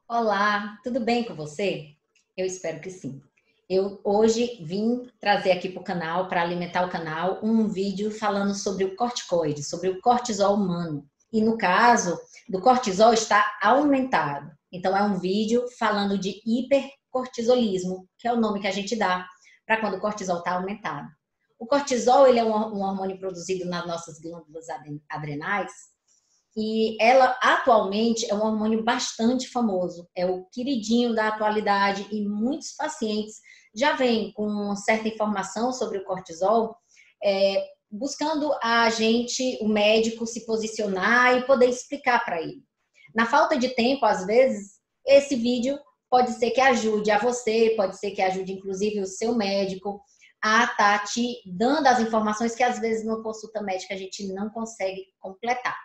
Olá, tudo bem com você? Eu espero que sim. Eu hoje vim trazer aqui para o canal, para alimentar o canal, um vídeo falando sobre o corticoide, sobre o cortisol humano. E no caso do cortisol está aumentado. Então é um vídeo falando de hipercortisolismo, que é o nome que a gente dá para quando o cortisol está aumentado. O cortisol ele é um hormônio produzido nas nossas glândulas adrenais e ela atualmente é um hormônio bastante famoso, é o queridinho da atualidade e muitos pacientes já vêm com certa informação sobre o cortisol, buscando a gente, o médico, se posicionar e poder explicar para ele. Na falta de tempo, às vezes, esse vídeo pode ser que ajude a você, pode ser que ajude inclusive o seu médico a estar te dando as informações que às vezes numa consulta médica a gente não consegue completar.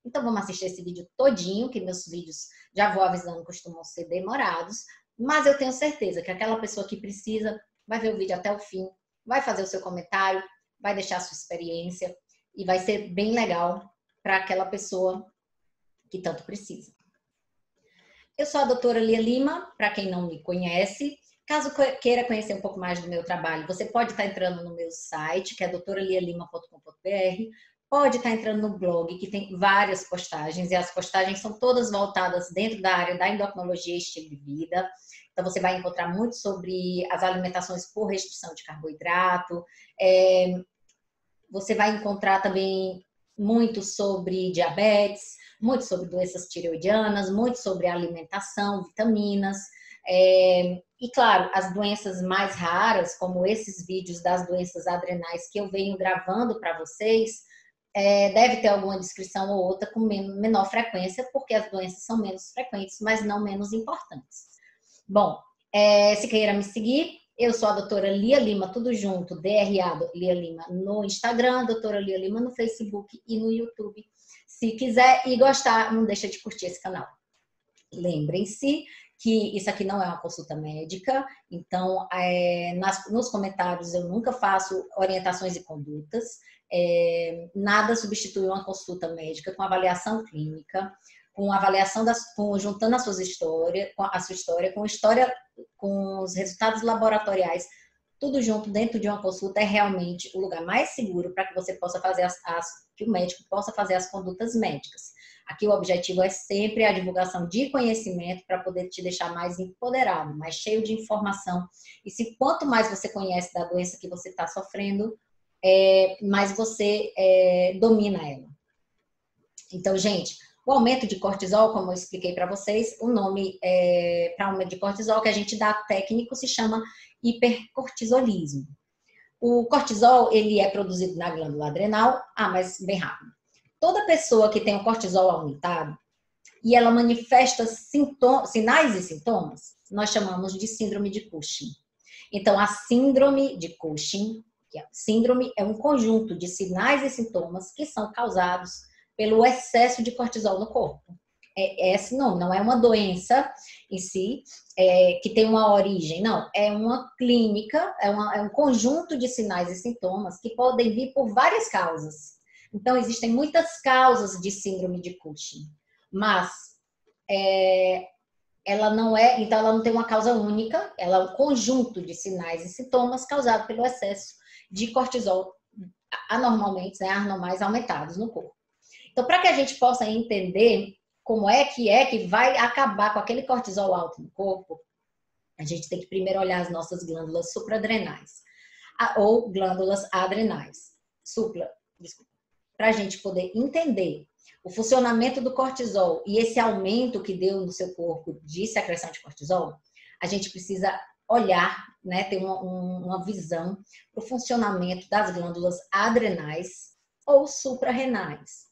Então, vamos assistir esse vídeo todinho, que meus vídeos, já vou avisando, costumam ser demorados, mas eu tenho certeza que aquela pessoa que precisa vai ver o vídeo até o fim, vai fazer o seu comentário, vai deixar a sua experiência e vai ser bem legal para aquela pessoa que tanto precisa. Eu sou a doutora Lia Lima, para quem não me conhece. Caso queira conhecer um pouco mais do meu trabalho, você pode estar entrando no meu site, que é doutoralialima.com.br. Pode estar entrando no blog, que tem várias postagens, e as postagens são todas voltadas dentro da área da endocrinologia e estilo de vida. Então, você vai encontrar muito sobre as alimentações por restrição de carboidrato. Você vai encontrar também muito sobre diabetes, muito sobre doenças tireoidianas, muito sobre alimentação, vitaminas. E, claro, as doenças mais raras, como esses vídeos das doenças adrenais que eu venho gravando para vocês, deve ter alguma descrição ou outra com menor frequência, porque as doenças são menos frequentes, mas não menos importantes. Bom, se queira me seguir, eu sou a doutora Lia Lima, tudo junto, DRA Lia Lima no Instagram, doutora Lia Lima no Facebook e no YouTube. Se quiser e gostar, não deixa de curtir esse canal. Lembrem-se que isso aqui não é uma consulta médica, então nos comentários eu nunca faço orientações e condutas, nada substitui uma consulta médica com avaliação clínica, com avaliação juntando a sua história, com os resultados laboratoriais, tudo junto dentro de uma consulta é realmente o lugar mais seguro para que você possa fazer que o médico possa fazer as condutas médicas. Aqui o objetivo é sempre a divulgação de conhecimento para poder te deixar mais empoderado, mais cheio de informação. E se quanto mais você conhece da doença que você está sofrendo, mais você domina ela. Então, gente, o aumento de cortisol, como eu expliquei para vocês, o nome para aumento de cortisol que a gente dá técnico se chama hipercortisolismo. O cortisol, ele é produzido na glândula adrenal, mas bem rápido. Toda pessoa que tem o cortisol aumentado e ela manifesta sinais e sintomas, nós chamamos de síndrome de Cushing. Então, a síndrome de Cushing, síndrome é um conjunto de sinais e sintomas que são causados pelo excesso de cortisol no corpo. Esse não é uma doença em si, que tem uma origem, não. É uma clínica, é um conjunto de sinais e sintomas que podem vir por várias causas. Então, existem muitas causas de síndrome de Cushing, mas ela não tem uma causa única, ela é um conjunto de sinais e sintomas causado pelo excesso de cortisol anormalmente, anormais aumentados no corpo. Então, para que a gente possa entender como é que vai acabar com aquele cortisol alto no corpo, a gente tem que primeiro olhar as nossas glândulas supraadrenais, ou glândulas adrenais. Para a gente poder entender o funcionamento do cortisol e esse aumento que deu no seu corpo de secreção de cortisol, a gente precisa olhar, ter uma visão para o funcionamento das glândulas adrenais ou suprarrenais.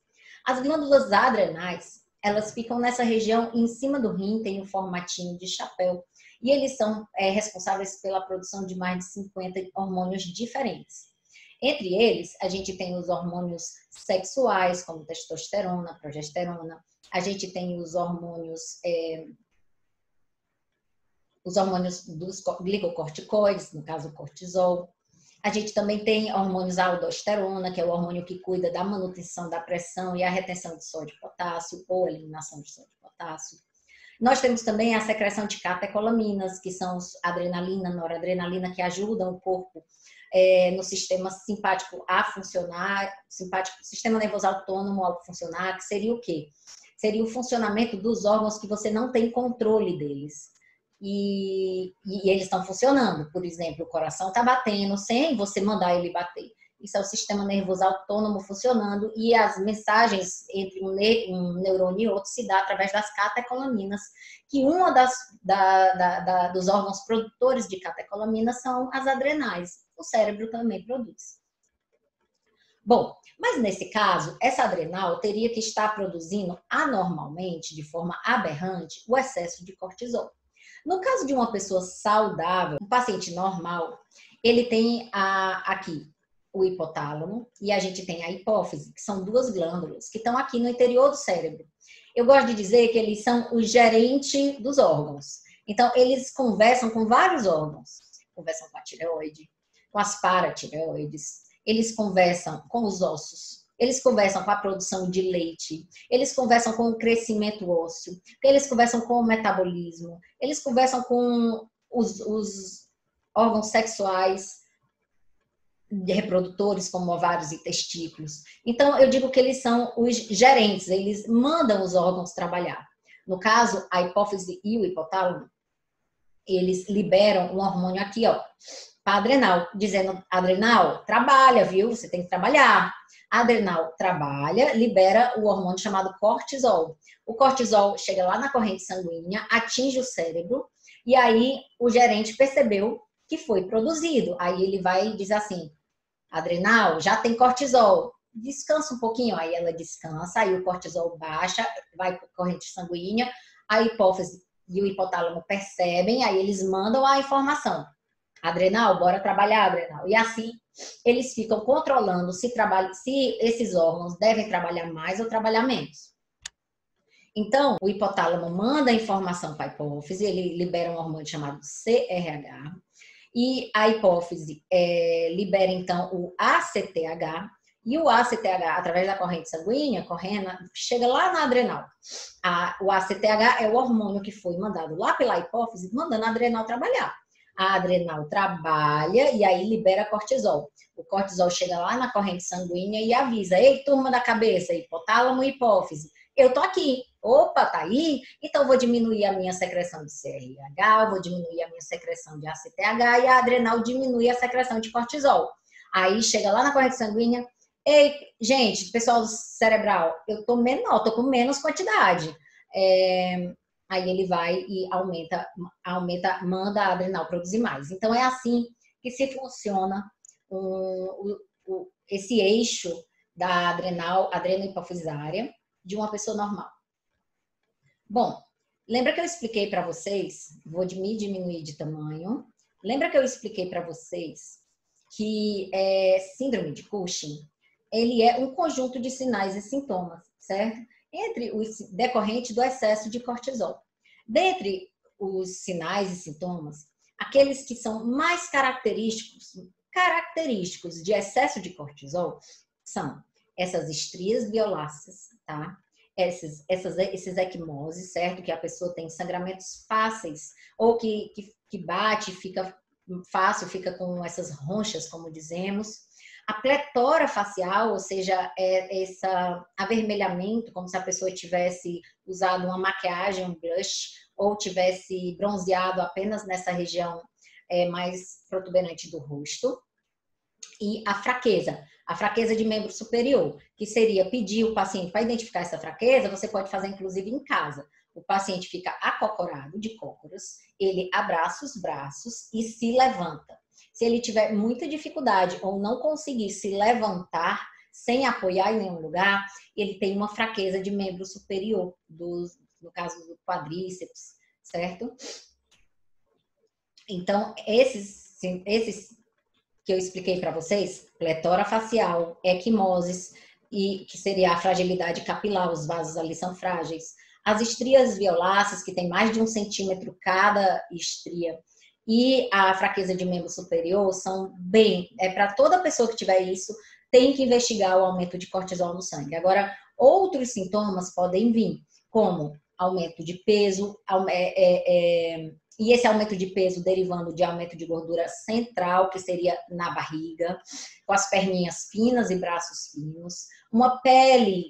As glândulas adrenais, elas ficam nessa região em cima do rim, tem um formatinho de chapéu, e eles são responsáveis pela produção de mais de 50 hormônios diferentes. Entre eles, a gente tem os hormônios sexuais, como testosterona, progesterona, a gente tem os hormônios dos glicocorticoides, no caso o cortisol. A gente também tem hormônios aldosterona, que é o hormônio que cuida da manutenção da pressão e a retenção de sódio e potássio, ou eliminação de sódio e potássio. Nós temos também a secreção de catecolaminas, que são adrenalina, noradrenalina, que ajudam o corpo no sistema simpático a funcionar, sistema nervoso autônomo a funcionar, que seria o quê? Seria o funcionamento dos órgãos que você não tem controle deles. E eles estão funcionando. Por exemplo, o coração está batendo sem você mandar ele bater. Isso é o sistema nervoso autônomo funcionando e as mensagens entre um neurônio e outro se dá através das catecolaminas, que uma dos órgãos produtores de catecolaminas são as adrenais. O cérebro também produz. Bom, mas nesse caso, essa adrenal teria que estar produzindo anormalmente, de forma aberrante, o excesso de cortisol. No caso de uma pessoa saudável, um paciente normal, ele tem aqui o hipotálamo e a gente tem a hipófise, que são duas glândulas que estão aqui no interior do cérebro. Eu gosto de dizer que eles são o gerente dos órgãos. Então, eles conversam com vários órgãos. Conversam com a tireoide, com as paratireoides, eles conversam com os ossos, eles conversam com a produção de leite, eles conversam com o crescimento ósseo, eles conversam com o metabolismo, eles conversam com os órgãos sexuais de reprodutores, como ovários e testículos. Então, eu digo que eles são os gerentes, eles mandam os órgãos trabalhar. No caso, a hipófise e o hipotálamo, eles liberam um hormônio aqui, ó, para a adrenal, dizendo, adrenal, trabalha, viu? Você tem que trabalhar. A adrenal trabalha, libera o hormônio chamado cortisol. O cortisol chega lá na corrente sanguínea, atinge o cérebro, e aí o gerente percebeu que foi produzido. Aí ele vai dizer assim, adrenal, já tem cortisol, descansa um pouquinho. Aí ela descansa, aí o cortisol baixa, vai para a corrente sanguínea, a hipófise e o hipotálamo percebem, aí eles mandam a informação. Adrenal, bora trabalhar, adrenal. E assim, eles ficam controlando se esses órgãos devem trabalhar mais ou trabalhar menos. Então, o hipotálamo manda a informação para a hipófise, ele libera um hormônio chamado CRH, e a hipófise libera, então, o ACTH, e o ACTH, através da corrente sanguínea, chega lá na adrenal. O ACTH é o hormônio que foi mandado lá pela hipófise, mandando a adrenal trabalhar. A adrenal trabalha e aí libera cortisol. O cortisol chega lá na corrente sanguínea e avisa, ei, turma da cabeça, hipotálamo e hipófise, eu tô aqui. Opa, tá aí? Então vou diminuir a minha secreção de CRH, vou diminuir a minha secreção de ACTH e a adrenal diminui a secreção de cortisol. Aí chega lá na corrente sanguínea, ei, gente, pessoal cerebral, eu tô menor, tô com menos quantidade. Aí ele vai e aumenta, manda a adrenal produzir mais. Então, é assim que se funciona esse eixo da adrenal, adreno-hipofisária de uma pessoa normal. Bom, lembra que eu expliquei para vocês, vou me diminuir de tamanho, lembra que eu expliquei para vocês que síndrome de Cushing, ele é um conjunto de sinais e sintomas, certo? Entre os decorrentes do excesso de cortisol. Dentre os sinais e sintomas, aqueles que são mais característicos de excesso de cortisol são essas estrias violáceas, tá? Esses equimoses, certo? Que a pessoa tem sangramentos fáceis ou que bate, fica fácil, fica com essas ronchas, como dizemos. A pletora facial, ou seja, esse avermelhamento, como se a pessoa tivesse usado uma maquiagem, um blush, ou tivesse bronzeado apenas nessa região mais protuberante do rosto. E a fraqueza de membro superior, que seria pedir o paciente para identificar essa fraqueza, você pode fazer inclusive em casa. O paciente fica acocorado de cócoras, ele abraça os braços e se levanta. Se ele tiver muita dificuldade ou não conseguir se levantar sem apoiar em nenhum lugar, ele tem uma fraqueza de membro superior, no caso do quadríceps, certo? Então, esses que eu expliquei para vocês, pletora facial, equimoses, e que seria a fragilidade capilar, os vasos ali são frágeis. As estrias violáceas, que tem mais de 1 centímetro cada estria, e a fraqueza de membro superior são para toda pessoa que tiver isso, tem que investigar o aumento de cortisol no sangue. Agora, outros sintomas podem vir, como aumento de peso, e esse aumento de peso derivando de aumento de gordura central, que seria na barriga, com as perninhas finas e braços finos, uma pele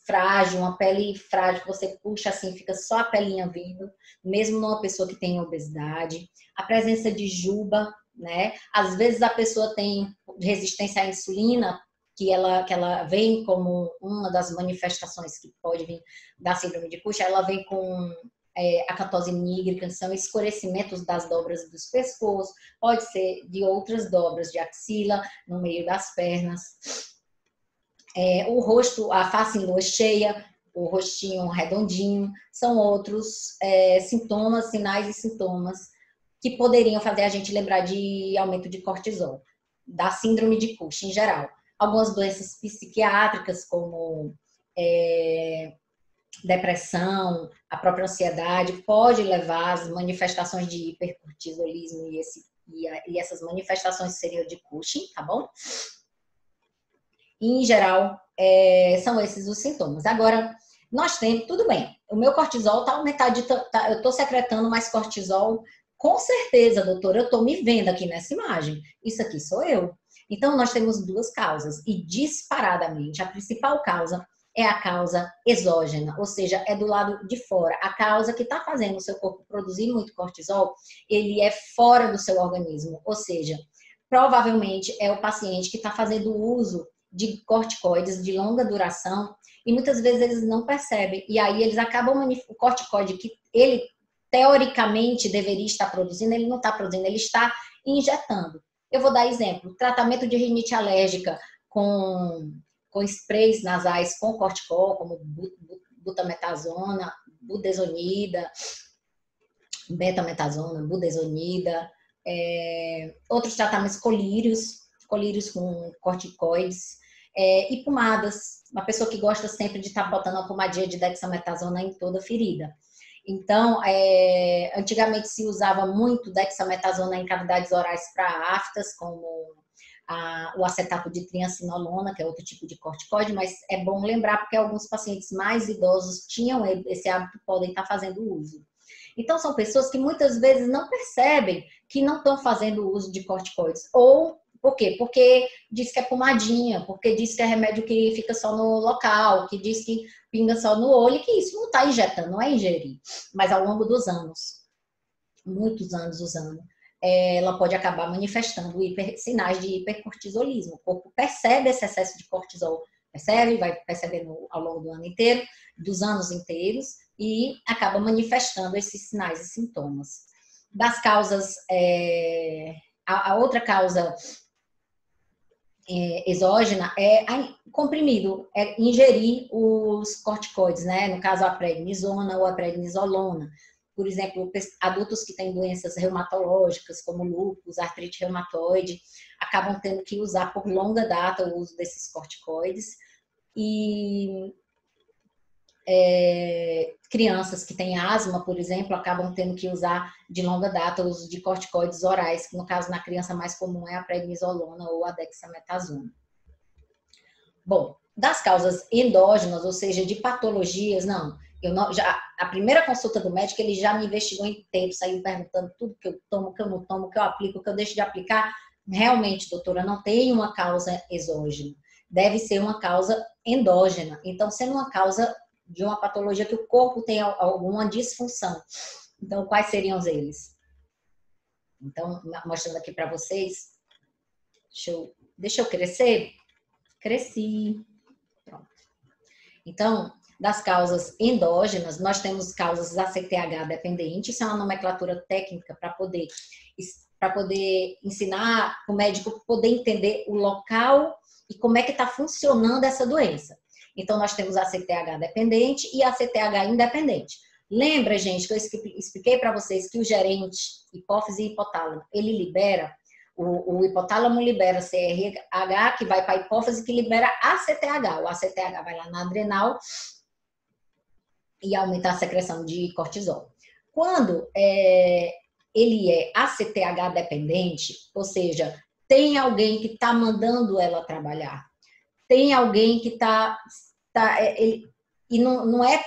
frágil, que você puxa assim, fica só a pelinha vindo, mesmo numa pessoa que tem obesidade, a presença de juba, né? Às vezes a pessoa tem resistência à insulina, que ela vem como uma das manifestações que pode vir da síndrome de Cushing, ela vem com acantose nígrica, que são escurecimentos das dobras dos pescoços, pode ser de outras dobras de axila, no meio das pernas. O rosto, a face em lua cheia, o rostinho redondinho, são outros sintomas, sinais e sintomas que poderiam fazer a gente lembrar de aumento de cortisol, da síndrome de Cushing em geral. Algumas doenças psiquiátricas, como depressão, a própria ansiedade, pode levar às manifestações de hipercortisolismo e essas manifestações seriam de Cushing, tá bom? E, em geral, são esses os sintomas. Agora, nós temos, tudo bem, o meu cortisol está aumentado, eu estou secretando mais cortisol, com certeza, doutora, eu estou me vendo aqui nessa imagem. Isso aqui sou eu. Então, nós temos duas causas, e disparadamente, a principal causa é a causa exógena, ou seja, é do lado de fora. A causa que está fazendo o seu corpo produzir muito cortisol, ele é fora do seu organismo, ou seja, provavelmente é o paciente que está fazendo uso de corticoides de longa duração e muitas vezes eles não percebem. E aí eles acabam, o corticoide que ele teoricamente deveria estar produzindo, ele não está produzindo, ele está injetando. Eu vou dar exemplo, tratamento de rinite alérgica com sprays nasais com corticol, como butametasona, budesonida, betametasona, budesonida, outros tratamentos colírios com corticoides, e pomadas. Uma pessoa que gosta sempre de estar botando uma pomadinha de dexametasona em toda a ferida. Então, antigamente se usava muito dexametasona em cavidades orais para aftas, como o acetato de triancinolona, que é outro tipo de corticoide, mas é bom lembrar porque alguns pacientes mais idosos tinham esse hábito, podem estar fazendo uso. Então, são pessoas que muitas vezes não percebem que não estão fazendo uso de corticoides. Ou, por quê? Porque diz que é pomadinha, porque diz que é remédio que fica só no local, que diz que pinga só no olho, que isso não está injetando, não é ingerir. Mas ao longo dos anos, muitos anos usando, ela pode acabar manifestando sinais de hipercortisolismo. O corpo percebe esse excesso de cortisol, percebe, vai percebendo ao longo do ano inteiro, dos anos inteiros, e acaba manifestando esses sinais e sintomas. Das causas, a outra causa exógena é comprimido, é ingerir os corticoides, né? No caso, a prednisona ou a prednisolona. Por exemplo, adultos que têm doenças reumatológicas, como lúpus, artrite reumatoide, acabam tendo que usar por longa data o uso desses corticoides. E crianças que têm asma, por exemplo, acabam tendo que usar de longa data o uso de corticoides orais, que no caso na criança mais comum é a prednisolona ou a dexametasona. Bom, das causas endógenas, ou seja, de patologias, a primeira consulta do médico, ele já me investigou inteiro, saiu perguntando tudo que eu tomo, que eu não tomo, que eu aplico, que eu deixo de aplicar. Realmente, doutora, não tem uma causa exógena. Deve ser uma causa endógena. Então, sendo uma causa de uma patologia que o corpo tem alguma disfunção. Então, quais seriam eles? Então, mostrando aqui para vocês. Deixa eu crescer? Cresci. Pronto. Então, das causas endógenas, nós temos causas ACTH dependentes, isso é uma nomenclatura técnica para poder ensinar o médico poder entender o local e como é que está funcionando essa doença. Então, nós temos ACTH dependente e ACTH independente. Lembra, gente, que eu expliquei para vocês que o gerente, hipófise e hipotálamo, ele libera, o hipotálamo libera CRH, que vai para a hipófise, que libera ACTH. O ACTH vai lá na adrenal e aumenta a secreção de cortisol. Quando ele é ACTH dependente, ou seja, tem alguém que está mandando ela trabalhar, tem alguém que E não é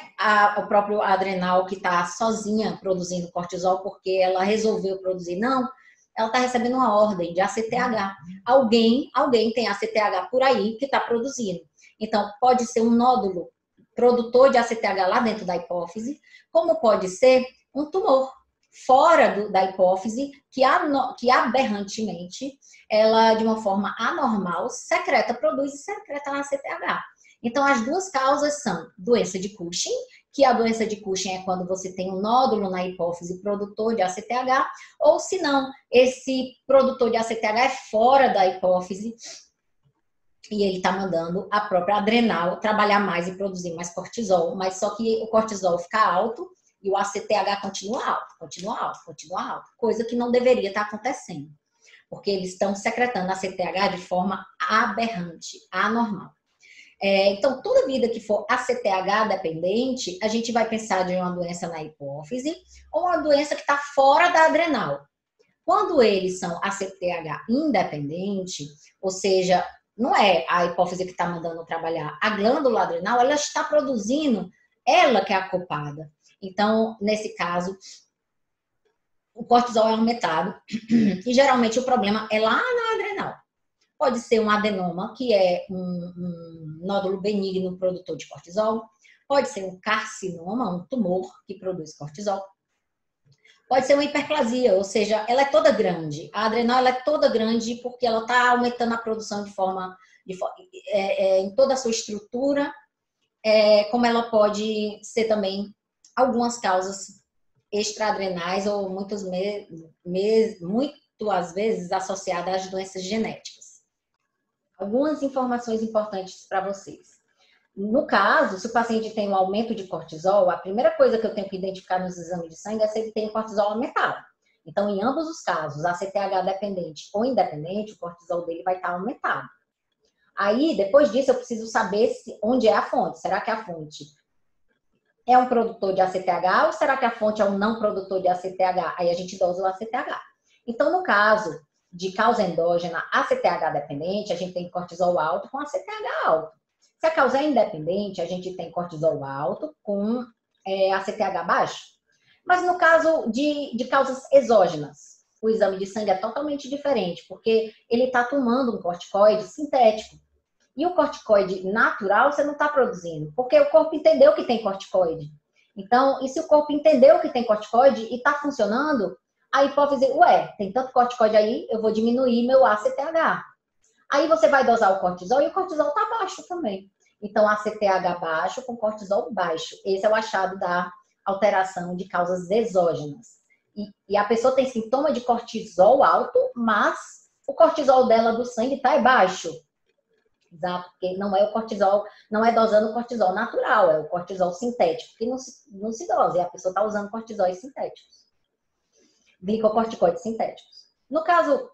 o próprio adrenal que está sozinha produzindo cortisol porque ela resolveu produzir, não. Ela está recebendo uma ordem de ACTH. Alguém tem ACTH por aí que está produzindo. Então, pode ser um nódulo produtor de ACTH lá dentro da hipófise, como pode ser um tumor fora da hipófise que aberrantemente, ela, de uma forma anormal, produz e secreta ACTH. Então, as duas causas são doença de Cushing, que a doença de Cushing é quando você tem um nódulo na hipófise produtor de ACTH, ou se não, esse produtor de ACTH é fora da hipófise e ele está mandando a própria adrenal trabalhar mais e produzir mais cortisol, mas só que o cortisol fica alto e o ACTH continua alto, coisa que não deveria estar acontecendo, porque eles estão secretando ACTH de forma aberrante, anormal. Então, toda vida que for ACTH dependente, a gente vai pensar de uma doença na hipófise ou uma doença que está fora da adrenal. Quando eles são ACTH independente, ou seja, não é a hipófise que está mandando trabalhar, a glândula adrenal, ela está produzindo, ela que é a culpada. Então, nesse caso, o cortisol é aumentado e geralmente o problema é lá na adrenal. Pode ser um adenoma, que é um nódulo benigno produtor de cortisol. Pode ser um carcinoma, um tumor que produz cortisol. Pode ser uma hiperplasia, ou seja, ela é toda grande. A adrenal ela é toda grande porque ela está aumentando a produção em toda a sua estrutura, como ela pode ser também algumas causas extraadrenais ou muito às vezes associadas às doenças genéticas. Algumas informações importantes para vocês. No caso, se o paciente tem um aumento de cortisol, a primeira coisa que eu tenho que identificar nos exames de sangue é se ele tem cortisol aumentado. Então, em ambos os casos, ACTH dependente ou independente, o cortisol dele vai estar aumentado. Aí, depois disso, eu preciso saber onde é a fonte. Será que a fonte é um produtor de ACTH ou será que a fonte é um não produtor de ACTH? Aí a gente dosa o ACTH. Então, no caso de causa endógena ACTH dependente, a gente tem cortisol alto com ACTH alto. Se a causa é independente, a gente tem cortisol alto com ACTH baixo. Mas no caso de causas exógenas, o exame de sangue é totalmente diferente, porque ele está tomando um corticoide sintético. E o corticoide natural você não está produzindo, porque o corpo entendeu que tem corticoide. Então, e se o corpo entendeu que tem corticoide e está funcionando, a hipófise, tem tanto corticoide aí, eu vou diminuir meu ACTH. Aí você vai dosar o cortisol e o cortisol está baixo também. Então, ACTH baixo com cortisol baixo. Esse é o achado da alteração de causas exógenas. E a pessoa tem sintoma de cortisol alto, mas o cortisol dela do sangue está baixo. Exato, porque não é o cortisol, não é dosando o cortisol natural, é o cortisol sintético, que não se dosa, e a pessoa está usando cortisóis sintéticos. Glicocorticoides sintéticos. No caso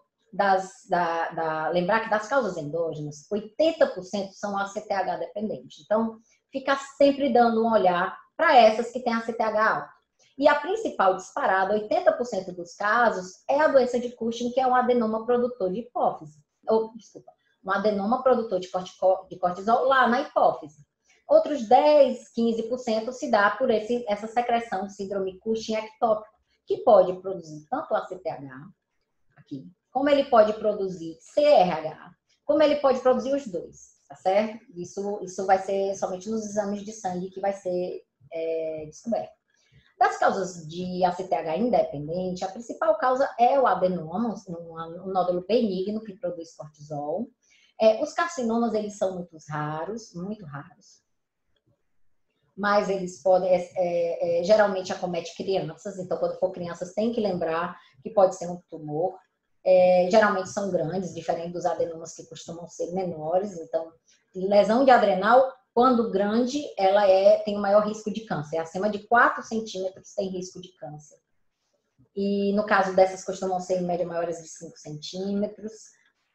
lembrar que das causas endógenas, 80% são ACTH dependentes. Então, fica sempre dando um olhar para essas que têm ACTH alto. E a principal disparada, 80% dos casos, é a doença de Cushing, que é um adenoma produtor de hipófise. Um adenoma produtor de cortisol lá na hipófise. Outros 10, 15% se dá por essa secreção de síndrome Cushing ectópico, que pode produzir tanto ACTH aqui, como ele pode produzir CRH, como ele pode produzir os dois, tá certo? Isso vai ser somente nos exames de sangue que vai ser descoberto. Das causas de ACTH independente, a principal causa é o adenoma, um nódulo benigno que produz cortisol. Os carcinomas, eles são muito raros, mas eles podem, geralmente acomete crianças, então quando for crianças tem que lembrar que pode ser um tumor. Geralmente são grandes, diferente dos adenomas que costumam ser menores, então lesão de adrenal, quando grande, ela tem um maior risco de câncer, acima de 4 centímetros tem risco de câncer. E no caso dessas costumam ser em média maiores de 5 centímetros.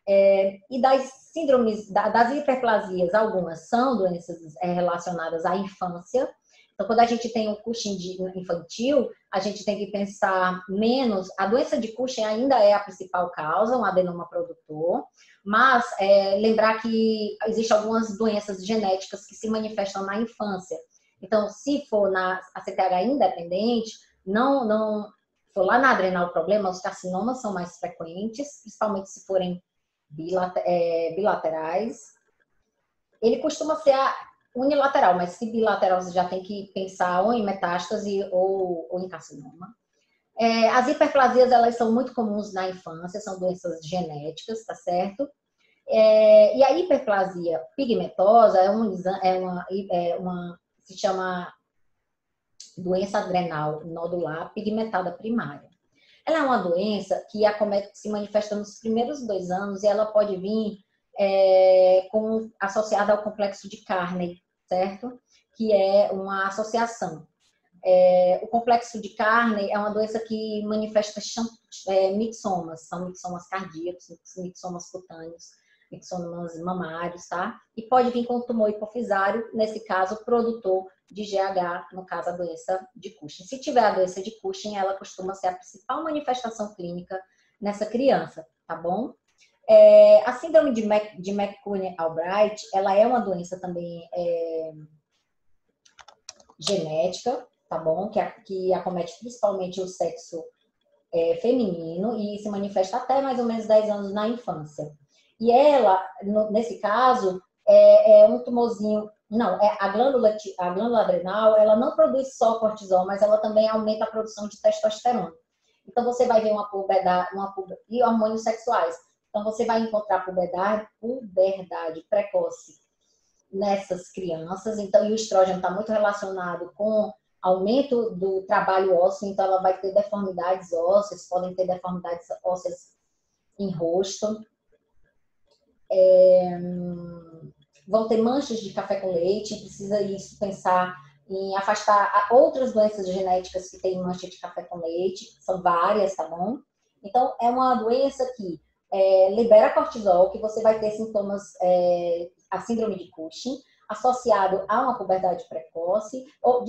E das síndromes, das hiperplasias, algumas são doenças relacionadas à infância. Então, quando a gente tem um Cushing infantil, a gente tem que pensar menos. A doença de Cushing ainda é a principal causa, um adenoma produtor, mas lembrar que existem algumas doenças genéticas que se manifestam na infância. Então, se for na ACTH independente, não for lá na adrenal o problema, os carcinomas são mais frequentes, principalmente se forem bilaterais. Ele costuma ser unilateral, mas se bilateral você já tem que pensar ou em metástase ou em carcinoma. As hiperplasias, elas são muito comuns na infância, são doenças genéticas, tá certo? E a hiperplasia pigmentosa se chama doença adrenal nodular pigmentada primária. Ela é uma doença que se manifesta nos primeiros 2 anos e ela pode vir associada ao complexo de Carney, certo? Que é uma associação. O complexo de Carney é uma doença que manifesta mixomas, são mixomas cardíacos, mixomas cutâneos, mixomas mamários, tá? E pode vir com tumor hipofisário, nesse caso, produtor de GH, no caso, a doença de Cushing. Se tiver a doença de Cushing, ela costuma ser a principal manifestação clínica nessa criança, tá bom? A síndrome de McCune-Albright, ela é uma doença também genética, tá bom? Que acomete principalmente o sexo feminino e se manifesta até mais ou menos 10 anos na infância. E ela, nesse caso, é um tumorzinho... Não, a glândula adrenal, ela não produz só cortisol, mas ela também aumenta a produção de testosterona. Então, você vai ver uma puberdade e hormônios sexuais. Então, você vai encontrar puberdade precoce nessas crianças. Então, e o estrógeno está muito relacionado com aumento do trabalho ósseo, então ela vai ter deformidades ósseas, podem ter deformidades ósseas em rosto. Vão ter manchas de café com leite, precisa isso pensar em afastar outras doenças genéticas que têm mancha de café com leite, são várias, tá bom? Então, é uma doença que libera cortisol, que você vai ter sintomas, a síndrome de Cushing, associado a uma puberdade precoce, ou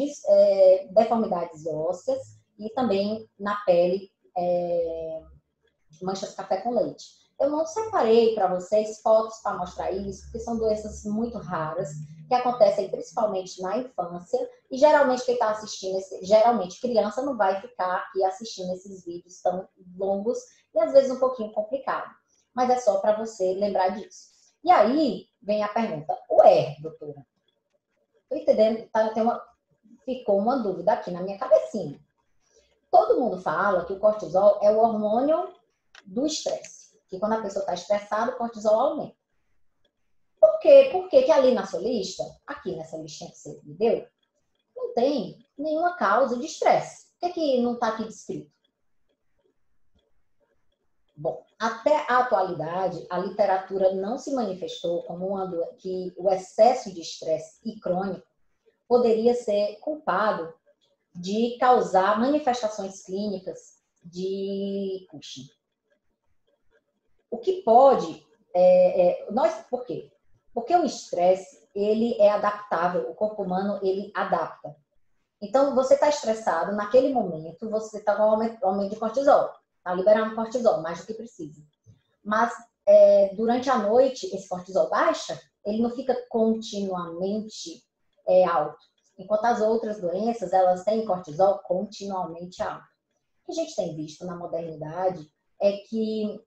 deformidades ósseas, e também na pele, manchas de café com leite. Eu não separei para vocês fotos para mostrar isso, porque são doenças muito raras, que acontecem principalmente na infância, e geralmente quem está assistindo, geralmente criança não vai ficar aqui assistindo esses vídeos tão longos e às vezes um pouquinho complicado. Mas é só para você lembrar disso. E aí vem a pergunta, doutora? Estou entendendo, ficou uma dúvida aqui na minha cabecinha. Todo mundo fala que o cortisol é o hormônio do estresse. Que quando a pessoa está estressada, o cortisol aumenta. Por quê? Porque ali na sua lista, aqui nessa listinha que você me deu, não tem nenhuma causa de estresse. Por que não está aqui descrito? Bom, até a atualidade, a literatura não se manifestou como que o excesso de estresse e crônico poderia ser culpado de causar manifestações clínicas de Cushing. O que pode... por quê? Porque o estresse, ele é adaptável, o corpo humano, ele adapta. Então, você está estressado, naquele momento, você está com aumento de cortisol, está liberando cortisol, mais do que precisa. Mas, durante a noite, esse cortisol baixa, ele não fica continuamente alto. Enquanto as outras doenças, elas têm cortisol continuamente alto. O que a gente tem visto na modernidade é que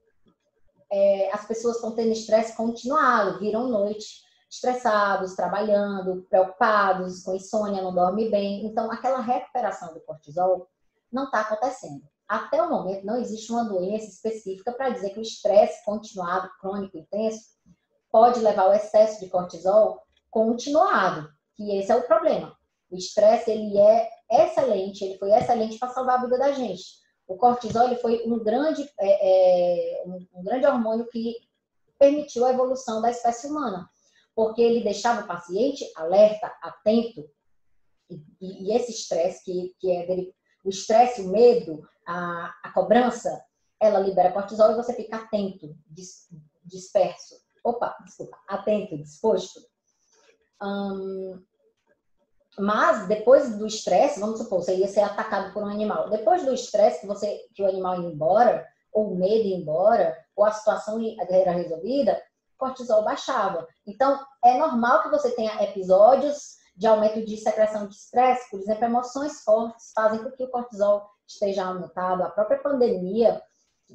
as pessoas estão tendo estresse continuado, viram noite estressados, trabalhando, preocupados, com insônia, não dormem bem. Então, aquela recuperação do cortisol não está acontecendo. Até o momento, não existe uma doença específica para dizer que o estresse continuado, crônico, intenso, pode levar ao excesso de cortisol continuado, que esse é o problema. O estresse, ele é excelente, ele foi excelente para salvar a vida da gente. O cortisol, ele foi um grande hormônio que permitiu a evolução da espécie humana, porque ele deixava o paciente alerta, atento, e esse estresse, que é dele, o estresse, o medo, a cobrança, ela libera cortisol e você fica atento, disperso. Atento, disposto. Mas depois do estresse, vamos supor, você ia ser atacado por um animal. Depois do estresse que o animal ia embora, ou o medo ia embora, ou a situação era resolvida, o cortisol baixava. Então, é normal que você tenha episódios de aumento de secreção de estresse, por exemplo, emoções fortes fazem com que o cortisol esteja aumentado. A própria pandemia,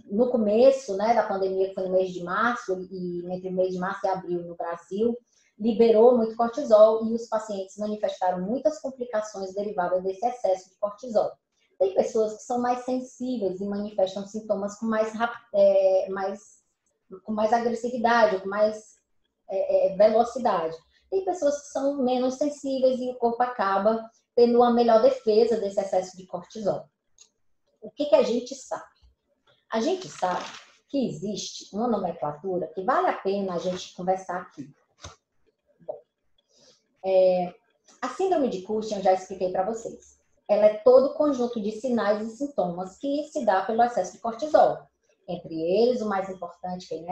no começo, né, da pandemia, que foi no mês de março, e entre o mês de março e abril no Brasil, liberou muito cortisol e os pacientes manifestaram muitas complicações derivadas desse excesso de cortisol. Tem pessoas que são mais sensíveis e manifestam sintomas com mais agressividade, com mais velocidade. Tem pessoas que são menos sensíveis e o corpo acaba tendo uma melhor defesa desse excesso de cortisol. O que a gente sabe? A gente sabe que existe uma nomenclatura que vale a pena a gente conversar aqui. Bom, a síndrome de Cushing, eu já expliquei para vocês. Ela é todo conjunto de sinais e sintomas que se dá pelo excesso de cortisol. Entre eles, o mais importante, quem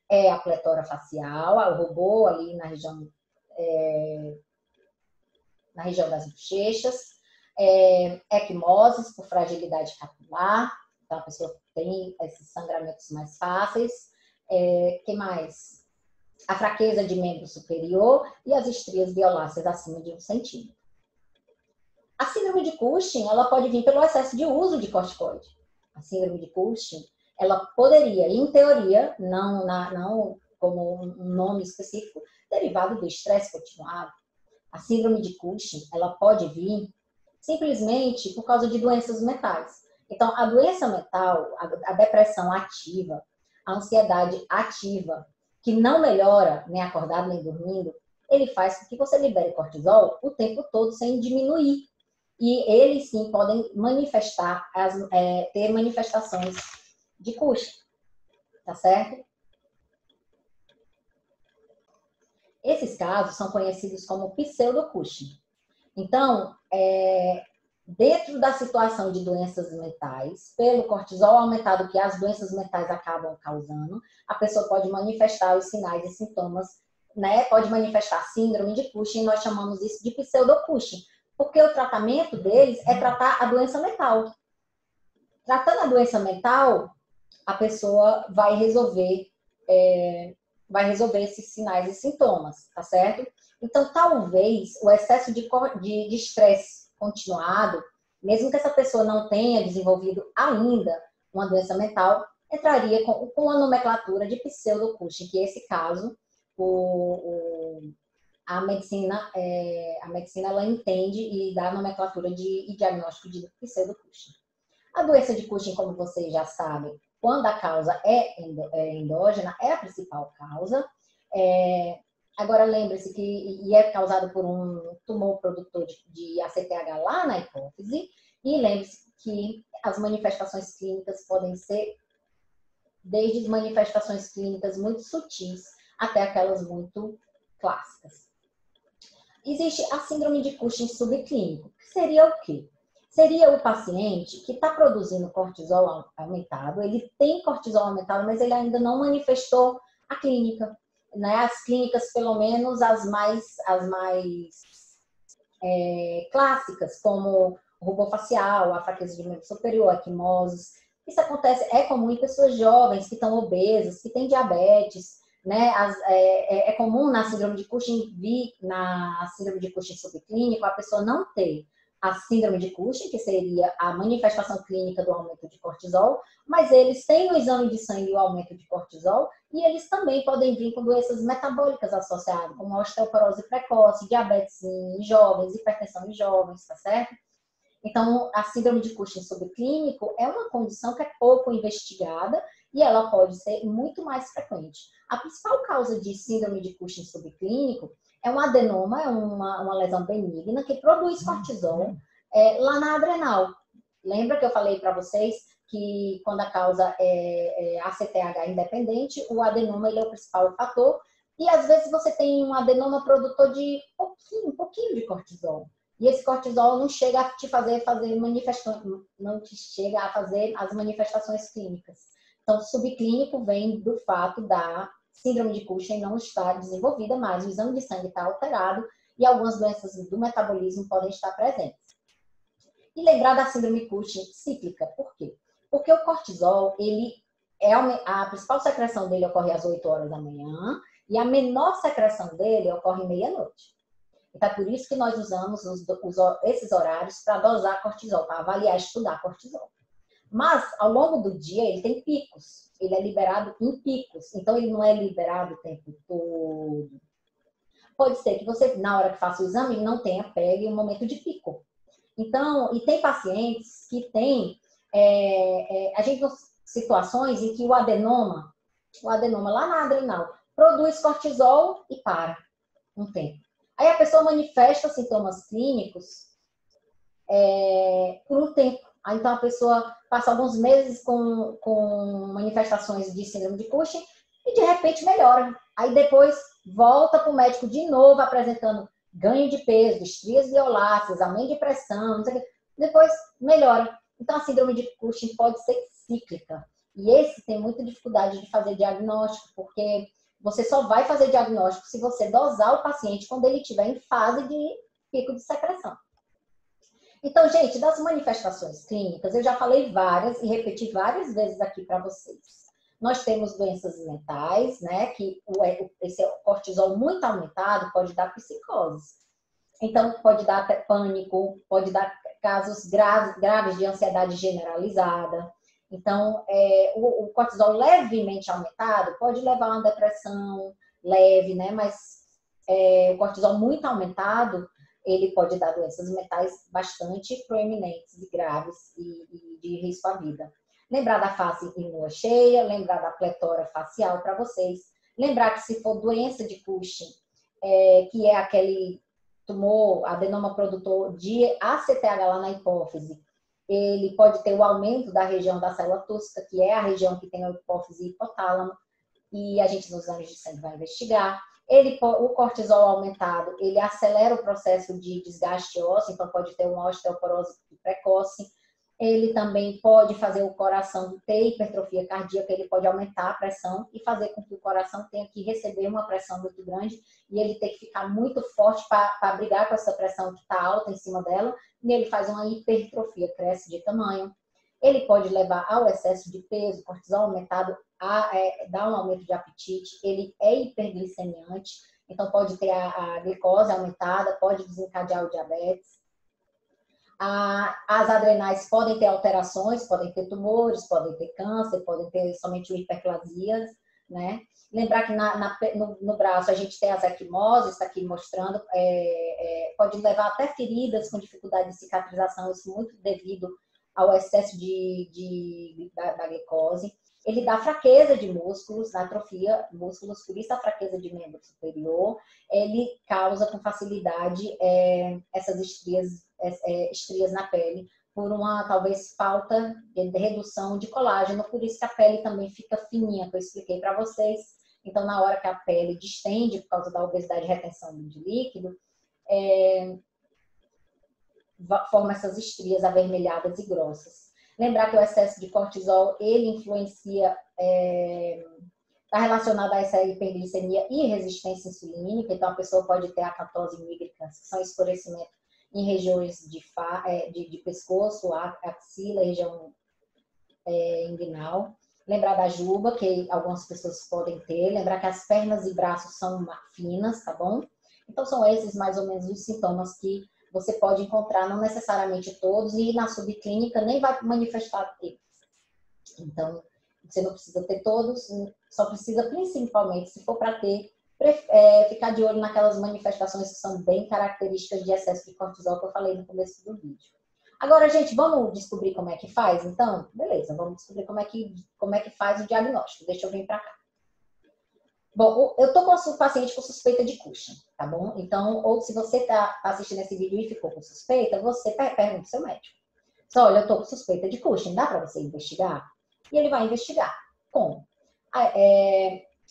é a pletora facial, o rubor ali na região das bochechas, equimoses por fragilidade capilar, então a pessoa tem esses sangramentos mais fáceis. Que mais? A fraqueza de membro superior e as estrias violáceas acima de 1 centímetro. A síndrome de Cushing, ela pode vir pelo excesso de uso de corticoide. A síndrome de Cushing, ela poderia, em teoria, não como um nome específico, derivado do estresse continuado. A síndrome de Cushing, ela pode vir simplesmente por causa de doenças mentais. Então, a doença mental, a depressão ativa, a ansiedade ativa, que não melhora nem acordado nem dormindo, ele faz com que você libere cortisol o tempo todo sem diminuir. E eles sim podem manifestar, ter manifestações de Cushing, tá certo? Esses casos são conhecidos como pseudo-Cushing. Então, dentro da situação de doenças mentais, pelo cortisol aumentado que as doenças mentais acabam causando, a pessoa pode manifestar os sinais e sintomas, né? Pode manifestar síndrome de Cushing, nós chamamos isso de pseudo-Cushing, porque o tratamento deles é tratar a doença mental. Tratando a doença mental, a pessoa vai resolver esses sinais e sintomas, tá certo? Então, talvez o excesso de estresse continuado, mesmo que essa pessoa não tenha desenvolvido ainda uma doença mental, entraria com a nomenclatura de pseudo-Cushing, que esse caso, a medicina ela entende e dá a nomenclatura e diagnóstico de pseudo-Cushing. A doença de Cushing, como vocês já sabem, quando a causa é endógena, é a principal causa. Agora, lembre-se que é causado por um tumor produtor de ACTH lá na hipófise, e lembre-se que as manifestações clínicas podem ser desde manifestações clínicas muito sutis até aquelas muito clássicas. Existe a síndrome de Cushing subclínico, que seria o quê? Seria o paciente que está produzindo cortisol aumentado, ele tem cortisol aumentado, mas ele ainda não manifestou a clínica, né? As clínicas, pelo menos as mais clássicas, como o rubor facial, a fraqueza de membro superior, a equimoses. Isso acontece, é comum em pessoas jovens que estão obesas, que têm diabetes, né? É comum na síndrome de Cushing na síndrome de Cushing subclínico, a pessoa não ter a síndrome de Cushing, que seria a manifestação clínica do aumento de cortisol, mas eles têm no exame de sangue o aumento de cortisol e eles também podem vir com doenças metabólicas associadas, como osteoporose precoce, diabetes em jovens, hipertensão em jovens, tá certo? Então, a síndrome de Cushing subclínico é uma condição que é pouco investigada e ela pode ser muito mais frequente. A principal causa de síndrome de Cushing subclínico é um adenoma, é uma lesão benigna que produz cortisol lá na adrenal. Lembra que eu falei para vocês que quando a causa é ACTH independente, o adenoma ele é o principal fator e às vezes você tem um adenoma produtor de um pouquinho de cortisol. E esse cortisol não chega a te fazer manifestações, não te chega a fazer as manifestações clínicas. Então, subclínico vem do fato da síndrome de Cushing não está desenvolvida, mas o exame de sangue está alterado e algumas doenças do metabolismo podem estar presentes. E lembrar da síndrome Cushing cíclica, por quê? Porque o cortisol, a principal secreção dele ocorre às 8 horas da manhã e a menor secreção dele ocorre meia-noite. Então, é por isso que nós usamos esses horários para dosar cortisol, para avaliar, estudar cortisol. Mas, ao longo do dia, ele tem picos. Ele é liberado em picos. Então, ele não é liberado o tempo todo. Pode ser que você, na hora que faça o exame, não pegue um momento de pico. Então, e tem pacientes que têm, a gente tem situações em que o adenoma lá na adrenal, produz cortisol e para um tempo. Aí a pessoa manifesta sintomas clínicos por um tempo. Aí, então a pessoa passa alguns meses com manifestações de síndrome de Cushing e de repente melhora. Aí depois volta para o médico de novo apresentando ganho de peso, estrias violáceas, aumento de pressão, não sei o que. Depois melhora. Então a síndrome de Cushing pode ser cíclica. E esse tem muita dificuldade de fazer diagnóstico, porque você só vai fazer diagnóstico se você dosar o paciente quando ele estiver em fase de pico de secreção. Então, gente, das manifestações clínicas, eu já falei várias e repeti várias vezes aqui para vocês. Nós temos doenças mentais, né? Que esse cortisol muito aumentado pode dar psicose. Então, pode dar até pânico, pode dar casos graves de ansiedade generalizada. Então, o cortisol levemente aumentado pode levar a uma depressão leve, né? Mas o cortisol muito aumentado, ele pode dar doenças mentais bastante proeminentes e graves e de risco à vida. Lembrar da face em lua cheia, lembrar da pletora facial para vocês. Lembrar que se for doença de Cushing, que é aquele tumor, adenoma produtor de ACTH lá na hipófise, ele pode ter o aumento da região da célula tússica, que é a região que tem a hipófise e hipotálamo, e a gente nos exames de sangue vai investigar. O cortisol aumentado, ele acelera o processo de desgaste ósseo, então pode ter uma osteoporose precoce. Ele também pode fazer o coração ter hipertrofia cardíaca, ele pode aumentar a pressão e fazer com que o coração tenha que receber uma pressão muito grande e ele tem que ficar muito forte para brigar com essa pressão que está alta em cima dela, e ele faz uma hipertrofia, cresce de tamanho. Ele pode levar ao excesso de peso, cortisol aumentado, dá um aumento de apetite, ele é hiperglicemiante, então pode ter a glicose aumentada, pode desencadear o diabetes. As adrenais podem ter alterações, podem ter tumores, podem ter câncer, podem ter somente hiperplasias, né? Lembrar que no braço a gente tem as equimoses, está aqui mostrando, pode levar até feridas com dificuldade de cicatrização, isso muito devido ao excesso da glicose. Ele dá fraqueza de músculos, atrofia músculos, por isso a fraqueza de membro superior. Ele causa com facilidade essas estrias na pele, por uma, talvez, falta de redução de colágeno, por isso que a pele também fica fininha, que eu expliquei para vocês. Então, na hora que a pele distende, por causa da obesidade e retenção de líquido, forma essas estrias avermelhadas e grossas. Lembrar que o excesso de cortisol, ele influencia, está relacionado a essa hiperglicemia e resistência insulínica, então a pessoa pode ter acantose nigricans, que são escurecimento em regiões de pescoço, axila, região inguinal. Lembrar da juba, que algumas pessoas podem ter. Lembrar que as pernas e braços são finas, tá bom? Então, são esses mais ou menos os sintomas que você pode encontrar, não necessariamente todos, e na subclínica nem vai manifestar eles. Então, você não precisa ter todos, só precisa, principalmente, se for para ter, ficar de olho naquelas manifestações que são bem características de excesso de cortisol que eu falei no começo do vídeo. Agora, gente, vamos descobrir como é que faz? Então, beleza, vamos descobrir como é que faz o diagnóstico. Deixa eu vir para cá. Bom, eu tô com um paciente com suspeita de Cushing, tá bom? Então, ou se você tá assistindo esse vídeo e ficou com suspeita, você pergunta ao seu médico. Só, olha, eu tô com suspeita de Cushing, dá para você investigar? E ele vai investigar. Como?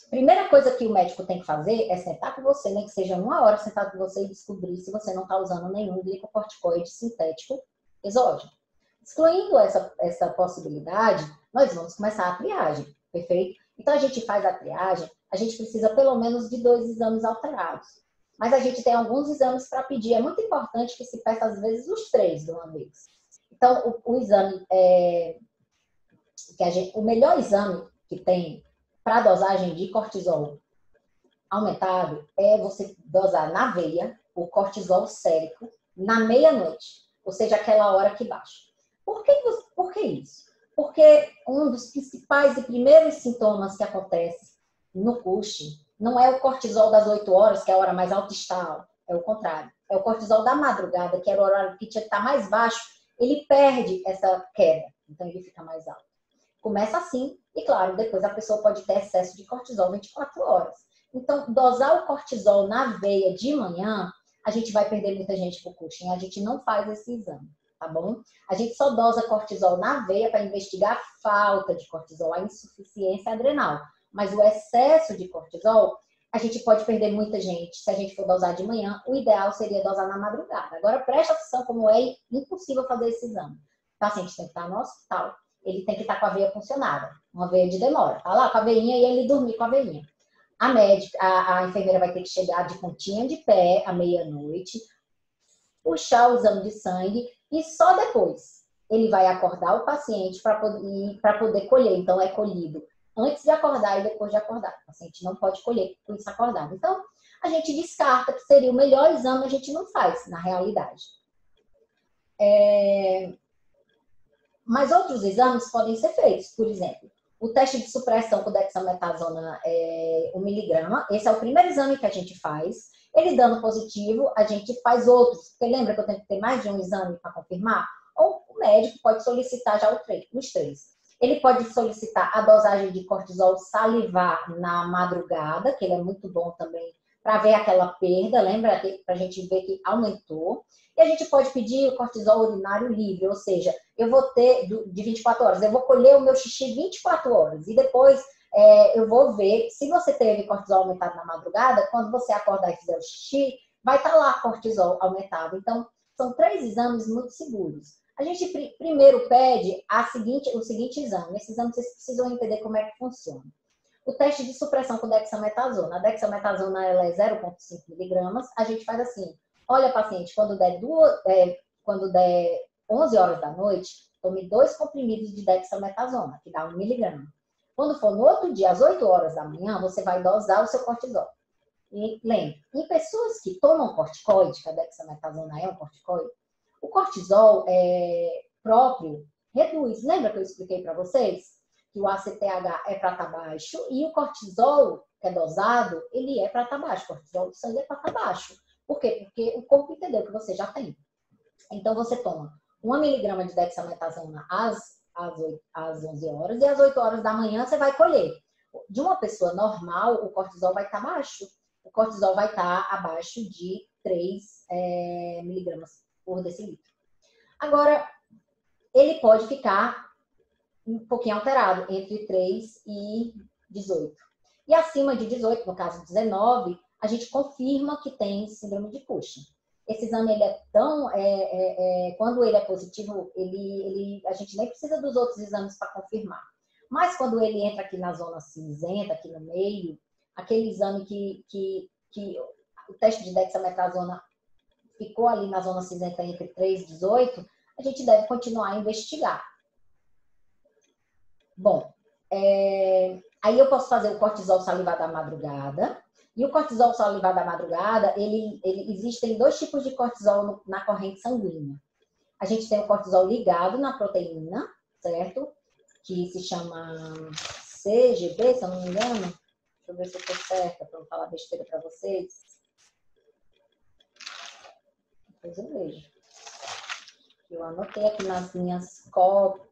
Primeira coisa que o médico tem que fazer é sentar com você, nem que seja 1 hora sentado com você e descobrir se você não está usando nenhum glicocorticoide sintético exógeno. Excluindo essa possibilidade, nós vamos começar a triagem, perfeito? Então, a gente faz a triagem, a gente precisa pelo menos de 2 exames alterados. Mas a gente tem alguns exames para pedir. É muito importante que se peça, às vezes, os 3 de uma vez. Então, o exame, o melhor exame que tem para dosagem de cortisol aumentado é você dosar na veia, o cortisol sérico na meia-noite, ou seja, aquela hora que baixa. Por que isso? Porque um dos principais e primeiros sintomas que acontece no Cushing não é o cortisol das 8 horas, que é a hora mais alta está, é o contrário. É o cortisol da madrugada, que era o horário que tinha que estar mais baixo, ele perde essa queda, então ele fica mais alto. Começa assim, e claro, depois a pessoa pode ter excesso de cortisol 24 horas. Então, dosar o cortisol na veia de manhã, a gente vai perder muita gente pro Cushing, a gente não faz esse exame, tá bom? A gente só dosa cortisol na veia para investigar a falta de cortisol, a insuficiência adrenal. Mas o excesso de cortisol, a gente pode perder muita gente. Se a gente for dosar de manhã, o ideal seria dosar na madrugada. Agora, preste atenção como é impossível fazer esse exame. O paciente tem que estar no hospital, ele tem que estar com a veia funcionada, uma veia de demora. Tá lá com a veinha e ele dormir com a veinha. A médica, a enfermeira vai ter que chegar de pontinha de pé à meia-noite, puxar o exame de sangue e só depois ele vai acordar o paciente para poder colher. Então, é colhido antes de acordar e depois de acordar. O paciente não pode colher com isso acordado. Então, a gente descarta que seria o melhor exame, a gente não faz, na realidade. Mas outros exames podem ser feitos. Por exemplo, o teste de supressão com dexametasona 1 miligrama. Esse é o primeiro exame que a gente faz. Ele dando positivo, a gente faz outros. Porque lembra que eu tenho que ter mais de um exame para confirmar? Ou o médico pode solicitar já os 3. Ele pode solicitar a dosagem de cortisol salivar na madrugada, que ele é muito bom também para ver aquela perda, lembra? Para a gente ver que aumentou. E a gente pode pedir o cortisol urinário livre, ou seja, eu vou ter de 24 horas, eu vou colher o meu xixi 24 horas e depois eu vou ver se você teve cortisol aumentado na madrugada, quando você acordar e fizer o xixi, vai estar lá cortisol aumentado. Então, são 3 exames muito seguros. A gente primeiro pede o seguinte exame. Esse exame vocês precisam entender como é que funciona. O teste de supressão com dexametasona. A dexametasona ela é 0,5 miligramas. A gente faz assim, olha, paciente, quando der 11 horas da noite, tome 2 comprimidos de dexametasona, que dá 1 miligrama. Quando for no outro dia, às 8 horas da manhã, você vai dosar o seu cortisol. E lembre, em pessoas que tomam corticoide, que a dexametasona é um corticoide, o cortisol próprio reduz. Lembra que eu expliquei para vocês? Que o ACTH é para estar baixo e o cortisol, que é dosado, ele é para estar baixo. O cortisol do sangue é para estar baixo. Por quê? Porque o corpo entendeu que você já tem. Então, você toma 1 miligrama de dexametasona às 11 horas e às 8 horas da manhã você vai colher. De uma pessoa normal, o cortisol vai estar baixo. O cortisol vai estar abaixo de 3 miligramas por decilitro. Agora, ele pode ficar um pouquinho alterado, entre 3 e 18. E acima de 18, no caso 19, a gente confirma que tem síndrome de Cushing. Esse exame, ele é tão... quando ele é positivo, a gente nem precisa dos outros exames para confirmar. Mas quando ele entra aqui na zona cinzenta, aqui no meio, aquele exame que o teste de dexametasona ficou ali na zona cinzenta entre 3 e 18, a gente deve continuar a investigar. Bom, aí eu posso fazer o cortisol salivar da madrugada. E o cortisol salivar da madrugada, existem 2 tipos de cortisol na corrente sanguínea. A gente tem o cortisol ligado na proteína, certo? Que se chama CGB, se eu não me engano. Deixa eu ver se eu estou certa para não falar besteira para vocês. Depois eu vejo. Eu anotei aqui nas minhas cópias.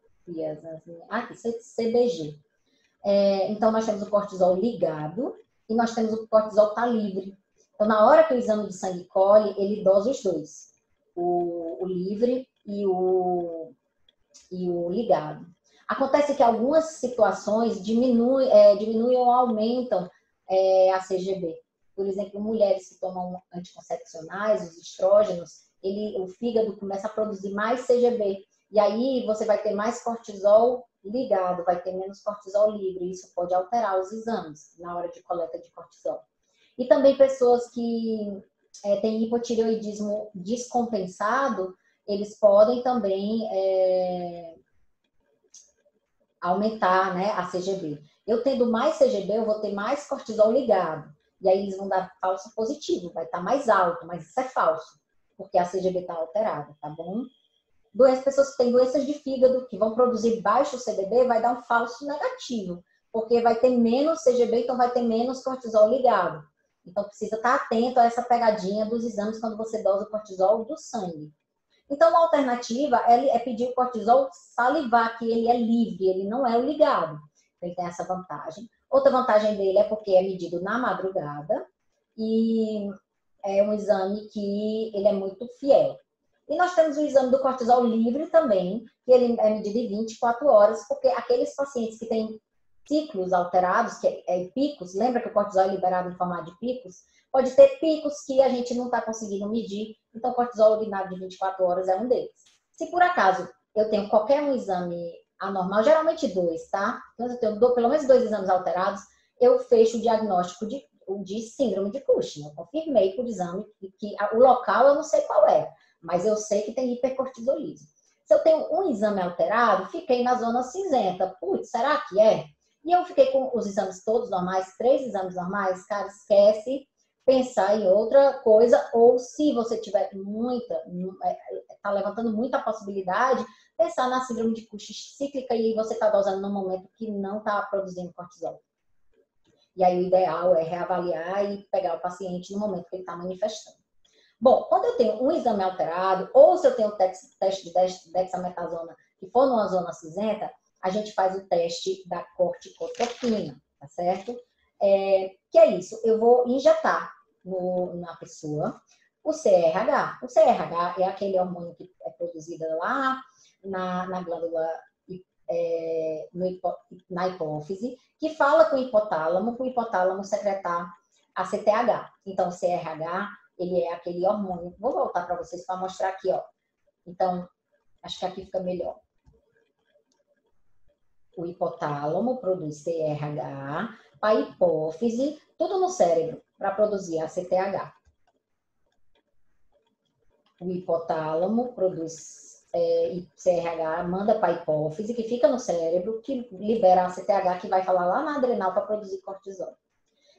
Aqui, CBG. Então, nós temos o cortisol ligado e nós temos o cortisol tá livre. Então, na hora que o exame de sangue colhe, ele dosa os 2. O livre e o ligado. Acontece que algumas situações diminuem ou aumentam a CGB. Por exemplo, mulheres que tomam anticoncepcionais, os estrógenos, o fígado começa a produzir mais CGB. E aí você vai ter mais cortisol ligado, vai ter menos cortisol livre. Isso pode alterar os exames na hora de coleta de cortisol. E também pessoas que têm hipotireoidismo descompensado, eles podem também aumentar, né, a CGB. Eu tendo mais CGB, eu vou ter mais cortisol ligado. E aí eles vão dar falso positivo, vai estar mais alto, mas isso é falso, porque a CGB está alterada, tá bom? Pessoas que têm doenças de fígado, que vão produzir baixo CDB, vai dar um falso negativo, porque vai ter menos CGB, então vai ter menos cortisol ligado. Então precisa estar atento a essa pegadinha dos exames quando você dosa o cortisol do sangue. Então, uma alternativa é pedir o cortisol salivar, que ele é livre, ele não é o ligado. Ele tem essa vantagem. Outra vantagem dele é porque é medido na madrugada e é um exame que ele é muito fiel. E nós temos o exame do cortisol livre também, que ele é medido em 24 horas, porque aqueles pacientes que têm ciclos alterados, que é picos, lembra que o cortisol é liberado em formato de picos? Pode ter picos que a gente não está conseguindo medir, então o cortisol urinário de 24 horas é um deles. Se por acaso eu tenho qualquer um exame anormal, geralmente 2, tá? Então eu tenho pelo menos 2 exames alterados, eu fecho o diagnóstico de síndrome de Cushing. Eu confirmei por exame que o local eu não sei qual é, mas eu sei que tem hipercortisolismo. Se eu tenho um exame alterado, fiquei na zona cinzenta. Putz, será que é? E eu fiquei com os exames todos normais, 3 exames normais, cara, esquece pensar em outra coisa, ou se você tiver está levantando muita possibilidade, pensar na síndrome de Cushing cíclica e você está dosando num momento que não está produzindo cortisol. E aí o ideal é reavaliar e pegar o paciente no momento que ele está manifestando. Bom, quando eu tenho um exame alterado, ou se eu tenho um teste de dexametasona que for numa zona cinzenta, a gente faz o teste da corticotropina, tá certo? Que é isso, eu vou injetar na pessoa o CRH. O CRH é aquele hormônio que é produzido lá na glândula, na hipófise, que fala com o hipotálamo secretar a CTH. Então, o CRH, ele é aquele hormônio. Vou voltar para vocês para mostrar aqui, ó. Então, acho que aqui fica melhor. O hipotálamo produz CRH, a hipófise, tudo no cérebro, para produzir a CTH. O hipotálamo produz CRH, manda para a hipófise, que fica no cérebro, que libera a CTH, que vai falar lá na adrenal para produzir cortisol.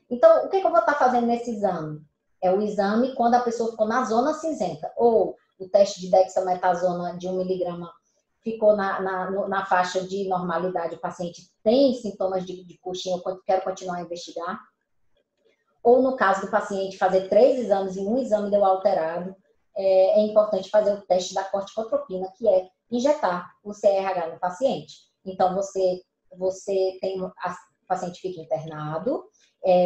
Então, o que eu vou estar fazendo nesse exame? É o exame quando a pessoa ficou na zona cinzenta, ou o teste de dexametasona de 1 miligrama ficou na faixa de normalidade, o paciente tem sintomas de Cushing, eu quero continuar a investigar. Ou no caso do paciente fazer 3 exames e um exame deu alterado, é importante fazer o teste da corticotropina, que é injetar o CRH no paciente. Então, você tem, o paciente fica internado,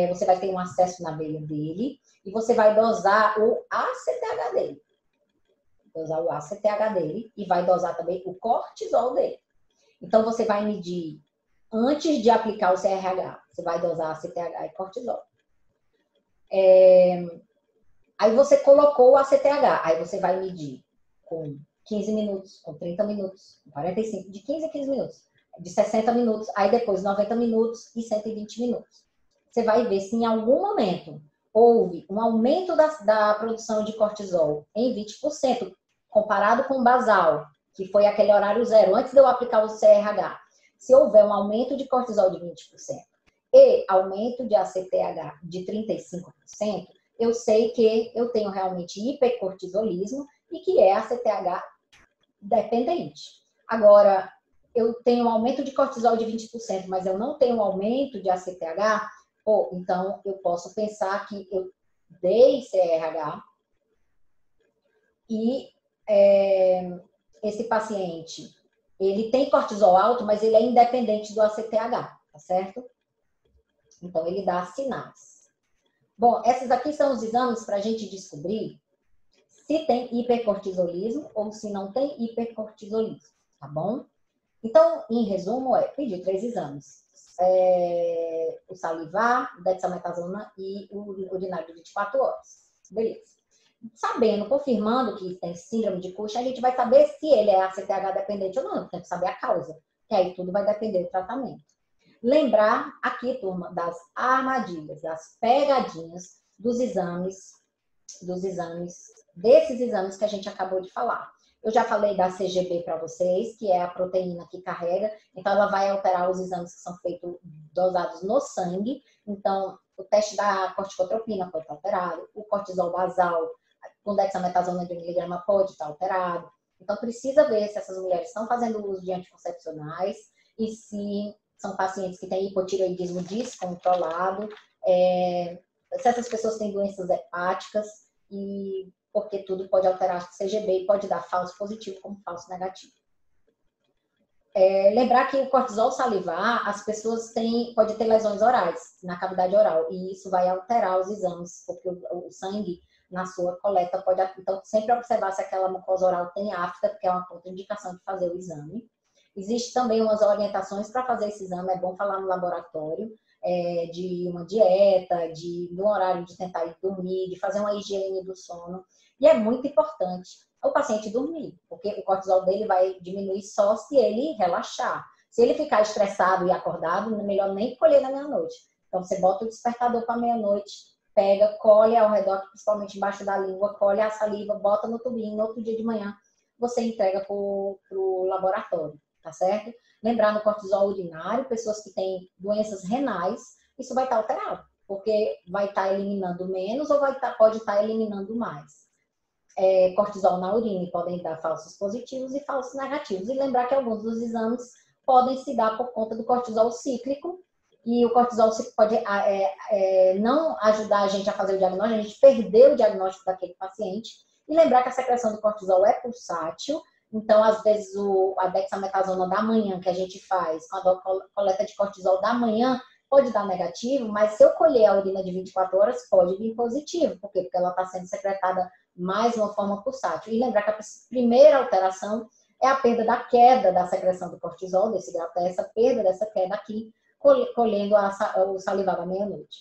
você vai ter um acesso na veia dele e você vai dosar o ACTH dele. Dosar o ACTH dele e vai dosar também o cortisol dele. Então, você vai medir, antes de aplicar o CRH, você vai dosar ACTH e cortisol. Aí você colocou o ACTH, aí você vai medir com 15 minutos, com 30 minutos, com 45, de 15 a 15 minutos, de 60 minutos, aí depois 90 minutos e 120 minutos. Você vai ver se em algum momento houve um aumento da produção de cortisol em 20%, comparado com o basal, que foi aquele horário zero, antes de eu aplicar o CRH. Se houver um aumento de cortisol de 20% e aumento de ACTH de 35%, eu sei que eu tenho realmente hipercortisolismo e que é ACTH dependente. Agora, eu tenho um aumento de cortisol de 20%, mas eu não tenho um aumento de ACTH, então eu posso pensar que eu dei CRH e esse paciente, ele tem cortisol alto, mas ele é independente do ACTH, tá certo? Então, ele dá sinais. Bom, esses aqui são os exames para a gente descobrir se tem hipercortisolismo ou se não tem hipercortisolismo, tá bom? Então, em resumo, pedir 3 exames. O salivar, o dexametasona e o urinário de 24 horas. Beleza. Sabendo, confirmando que tem síndrome de Cushing, a gente vai saber se ele é ACTH dependente ou não. Tem que saber a causa, que aí tudo vai depender do tratamento. Lembrar aqui, turma, das armadilhas, das pegadinhas desses exames que a gente acabou de falar. Eu já falei da CGB para vocês, que é a proteína que carrega, então ela vai alterar os exames que são feitos dosados no sangue. Então, o teste da corticotropina pode estar alterado, o cortisol basal com dexametasona de 1 miligrama pode estar alterado. Então, precisa ver se essas mulheres estão fazendo uso de anticoncepcionais e se são pacientes que têm hipotireoidismo descontrolado, se essas pessoas têm doenças hepáticas, e porque tudo pode alterar o CGB e pode dar falso positivo como falso negativo. Lembrar que o cortisol salivar, as pessoas podem ter lesões orais, na cavidade oral, e isso vai alterar os exames, porque o sangue na sua coleta pode... Então, sempre observar se aquela mucosa oral tem afta, porque é uma contraindicação de fazer o exame. Existe também umas orientações para fazer esse exame, é bom falar no laboratório, de uma dieta, de um horário de tentar ir dormir, de fazer uma higiene do sono. E é muito importante o paciente dormir, porque o cortisol dele vai diminuir só se ele relaxar. Se ele ficar estressado e acordado, é melhor nem colher na meia-noite. Então, você bota o despertador para meia-noite, pega, colhe ao redor, principalmente embaixo da língua, colhe a saliva, bota no tubinho, no outro dia de manhã, você entrega para o laboratório, tá certo? Lembrar no cortisol urinário, pessoas que têm doenças renais, isso vai estar alterado, porque vai estar eliminando menos ou pode estar eliminando mais. Cortisol na urina podem dar falsos positivos e falsos negativos. E lembrar que alguns dos exames podem se dar por conta do cortisol cíclico, e o cortisol cíclico pode não ajudar a gente a fazer o diagnóstico, a gente perder o diagnóstico daquele paciente. E lembrar que a secreção do cortisol é pulsátil, então, às vezes, a dexametasona da manhã que a gente faz, com a coleta de cortisol da manhã, pode dar negativo, mas se eu colher a urina de 24 horas, pode vir positivo. Por quê? Porque ela está sendo secretada mais de uma forma pulsátil. E lembrar que a primeira alteração é a perda da queda da secreção do cortisol, essa perda dessa queda aqui, colhendo o salivar da meia-noite.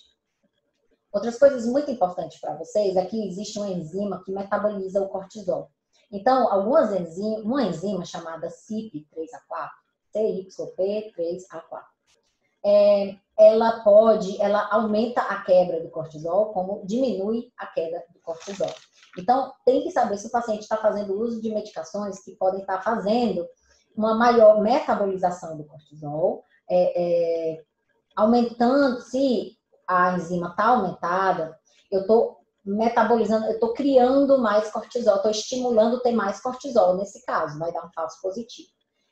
Outras coisas muito importantes para vocês é que existe uma enzima que metaboliza o cortisol. Então, uma enzima chamada CYP3A4, CYP3A4, ela aumenta a quebra do cortisol, como diminui a queda do cortisol. Então, tem que saber se o paciente está fazendo uso de medicações que podem estar fazendo uma maior metabolização do cortisol, aumentando, se a enzima está aumentada, eu estou metabolizando, eu estou criando mais cortisol, estou estimulando ter mais cortisol, nesse caso, vai dar um falso positivo.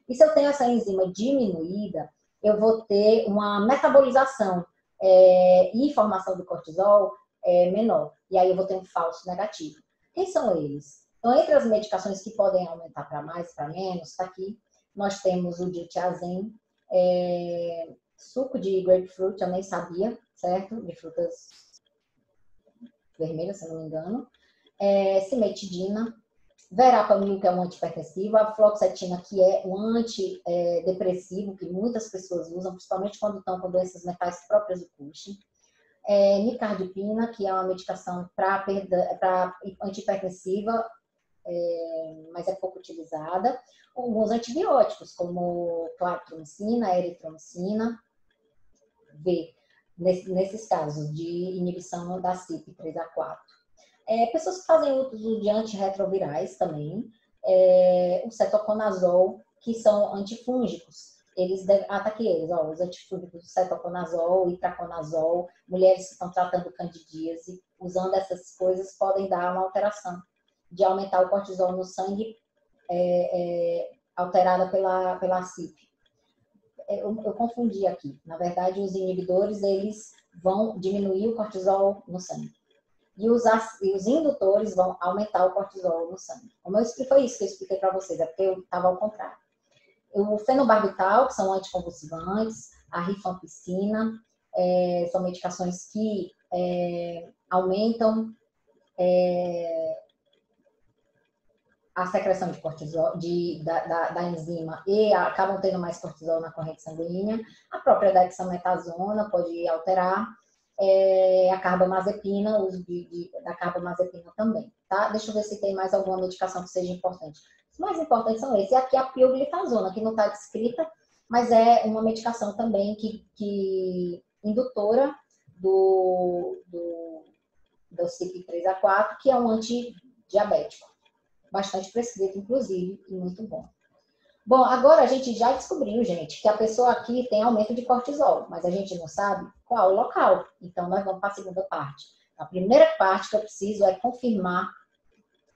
E se eu tenho essa enzima diminuída, eu vou ter uma metabolização e formação do cortisol menor. E aí eu vou ter um falso negativo. Quem são eles? Então, entre as medicações que podem aumentar para mais, para menos, está aqui, nós temos o diltiazem, suco de grapefruit, eu nem sabia, certo? De frutas vermelhas, se não me engano. Cimetidina, verapamil, que é um antihipertensivo, a fluoxetina, que é um antidepressivo, que muitas pessoas usam, principalmente quando estão com doenças mentais próprias do Cushing. Nicardipina, que é uma medicação para antihipertensiva, mas é pouco utilizada. Alguns antibióticos, como claritromicina, eritromicina, nesses casos de inibição da CYP3A4. Pessoas que fazem uso de antirretrovirais também, o cetoconazol, que são antifúngicos. Tá aqui eles, os antifúngicos, cetoconazol, itraconazol, mulheres que estão tratando candidíase, usando essas coisas podem dar uma alteração de aumentar o cortisol no sangue, alterada pela CYP. Eu confundi aqui. Na verdade, os inibidores, eles vão diminuir o cortisol no sangue. E os indutores vão aumentar o cortisol no sangue. Foi isso que eu expliquei para vocês, é porque eu estava ao contrário. O fenobarbital, que são anticonvulsivantes, a rifampicina, são medicações que aumentam a secreção de cortisol, da enzima, e acabam tendo mais cortisol na corrente sanguínea. A própria dexametasona pode alterar. A carbamazepina, o uso da carbamazepina também, tá? Deixa eu ver se tem mais alguma medicação que seja importante. Os mais importantes são esses. E aqui a pioglitazona, que não está descrita, mas é uma medicação também que indutora do CYP3A4, que é um antidiabético. bastante prescrito, inclusive, e muito bom. Bom, agora a gente já descobriu, gente, que a pessoa aqui tem aumento de cortisol, mas a gente não sabe qual o local. Então, nós vamos para a segunda parte. A primeira parte que eu preciso é confirmar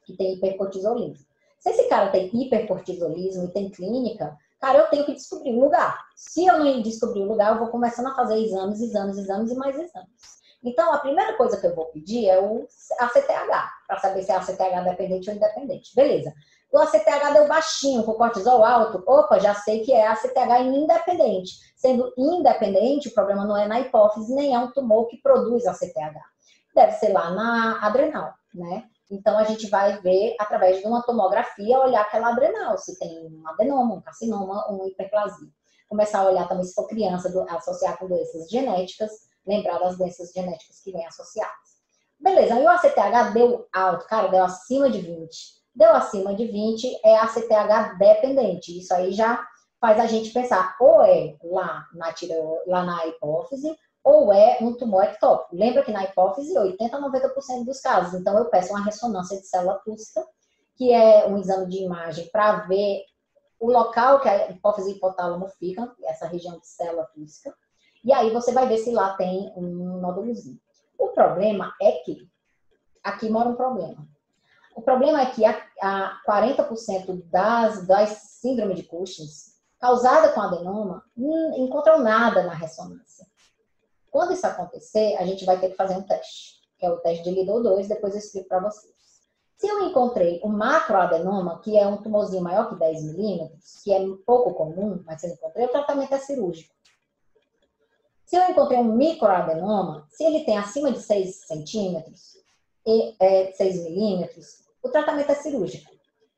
que tem hipercortisolismo. Se esse cara tem hipercortisolismo e tem clínica, cara, eu tenho que descobrir um lugar. Se eu não descobrir o lugar, eu vou começando a fazer exames e mais exames. Então, a primeira coisa que eu vou pedir é o ACTH, para saber se é ACTH dependente ou independente. Beleza. O ACTH deu baixinho, com cortisol alto. Opa, já sei que é ACTH independente. Sendo independente, o problema não é na hipófise, nem é um tumor que produz ACTH. Deve ser lá na adrenal, né? Então, a gente vai ver, através de uma tomografia, olhar aquela adrenal, se tem um adenoma, um carcinoma, uma hiperplasia. Começar a olhar também se for criança associada com doenças genéticas, lembrar das doenças genéticas que vêm associadas. Beleza, aí o ACTH deu alto, cara, deu acima de 20. Deu acima de 20 é ACTH dependente. Isso aí já faz a gente pensar, ou é lá na hipófise, ou é um tumor ectópico. Lembra que na hipófise, 80 a 90% dos casos. Então, eu peço uma ressonância de célula acústica, que é um exame de imagem para ver o local que a hipófise e hipotálamo ficam, essa região de célula acústica. E aí você vai ver se lá tem um nódulozinho. O problema é que, aqui mora um problema. O problema é que a 40% das síndromes de Cushing, causada com adenoma, não encontram nada na ressonância. Quando isso acontecer, a gente vai ter que fazer um teste, que é o teste de Liddle 2, depois eu explico para vocês. Se eu encontrei um macroadenoma, que é um tumorzinho maior que 10 milímetros, que é pouco comum, mas se eu encontrei, o tratamento é cirúrgico. Se eu encontrei um microadenoma, se ele tem acima de 6 centímetros, 6 milímetros, o tratamento é cirúrgico.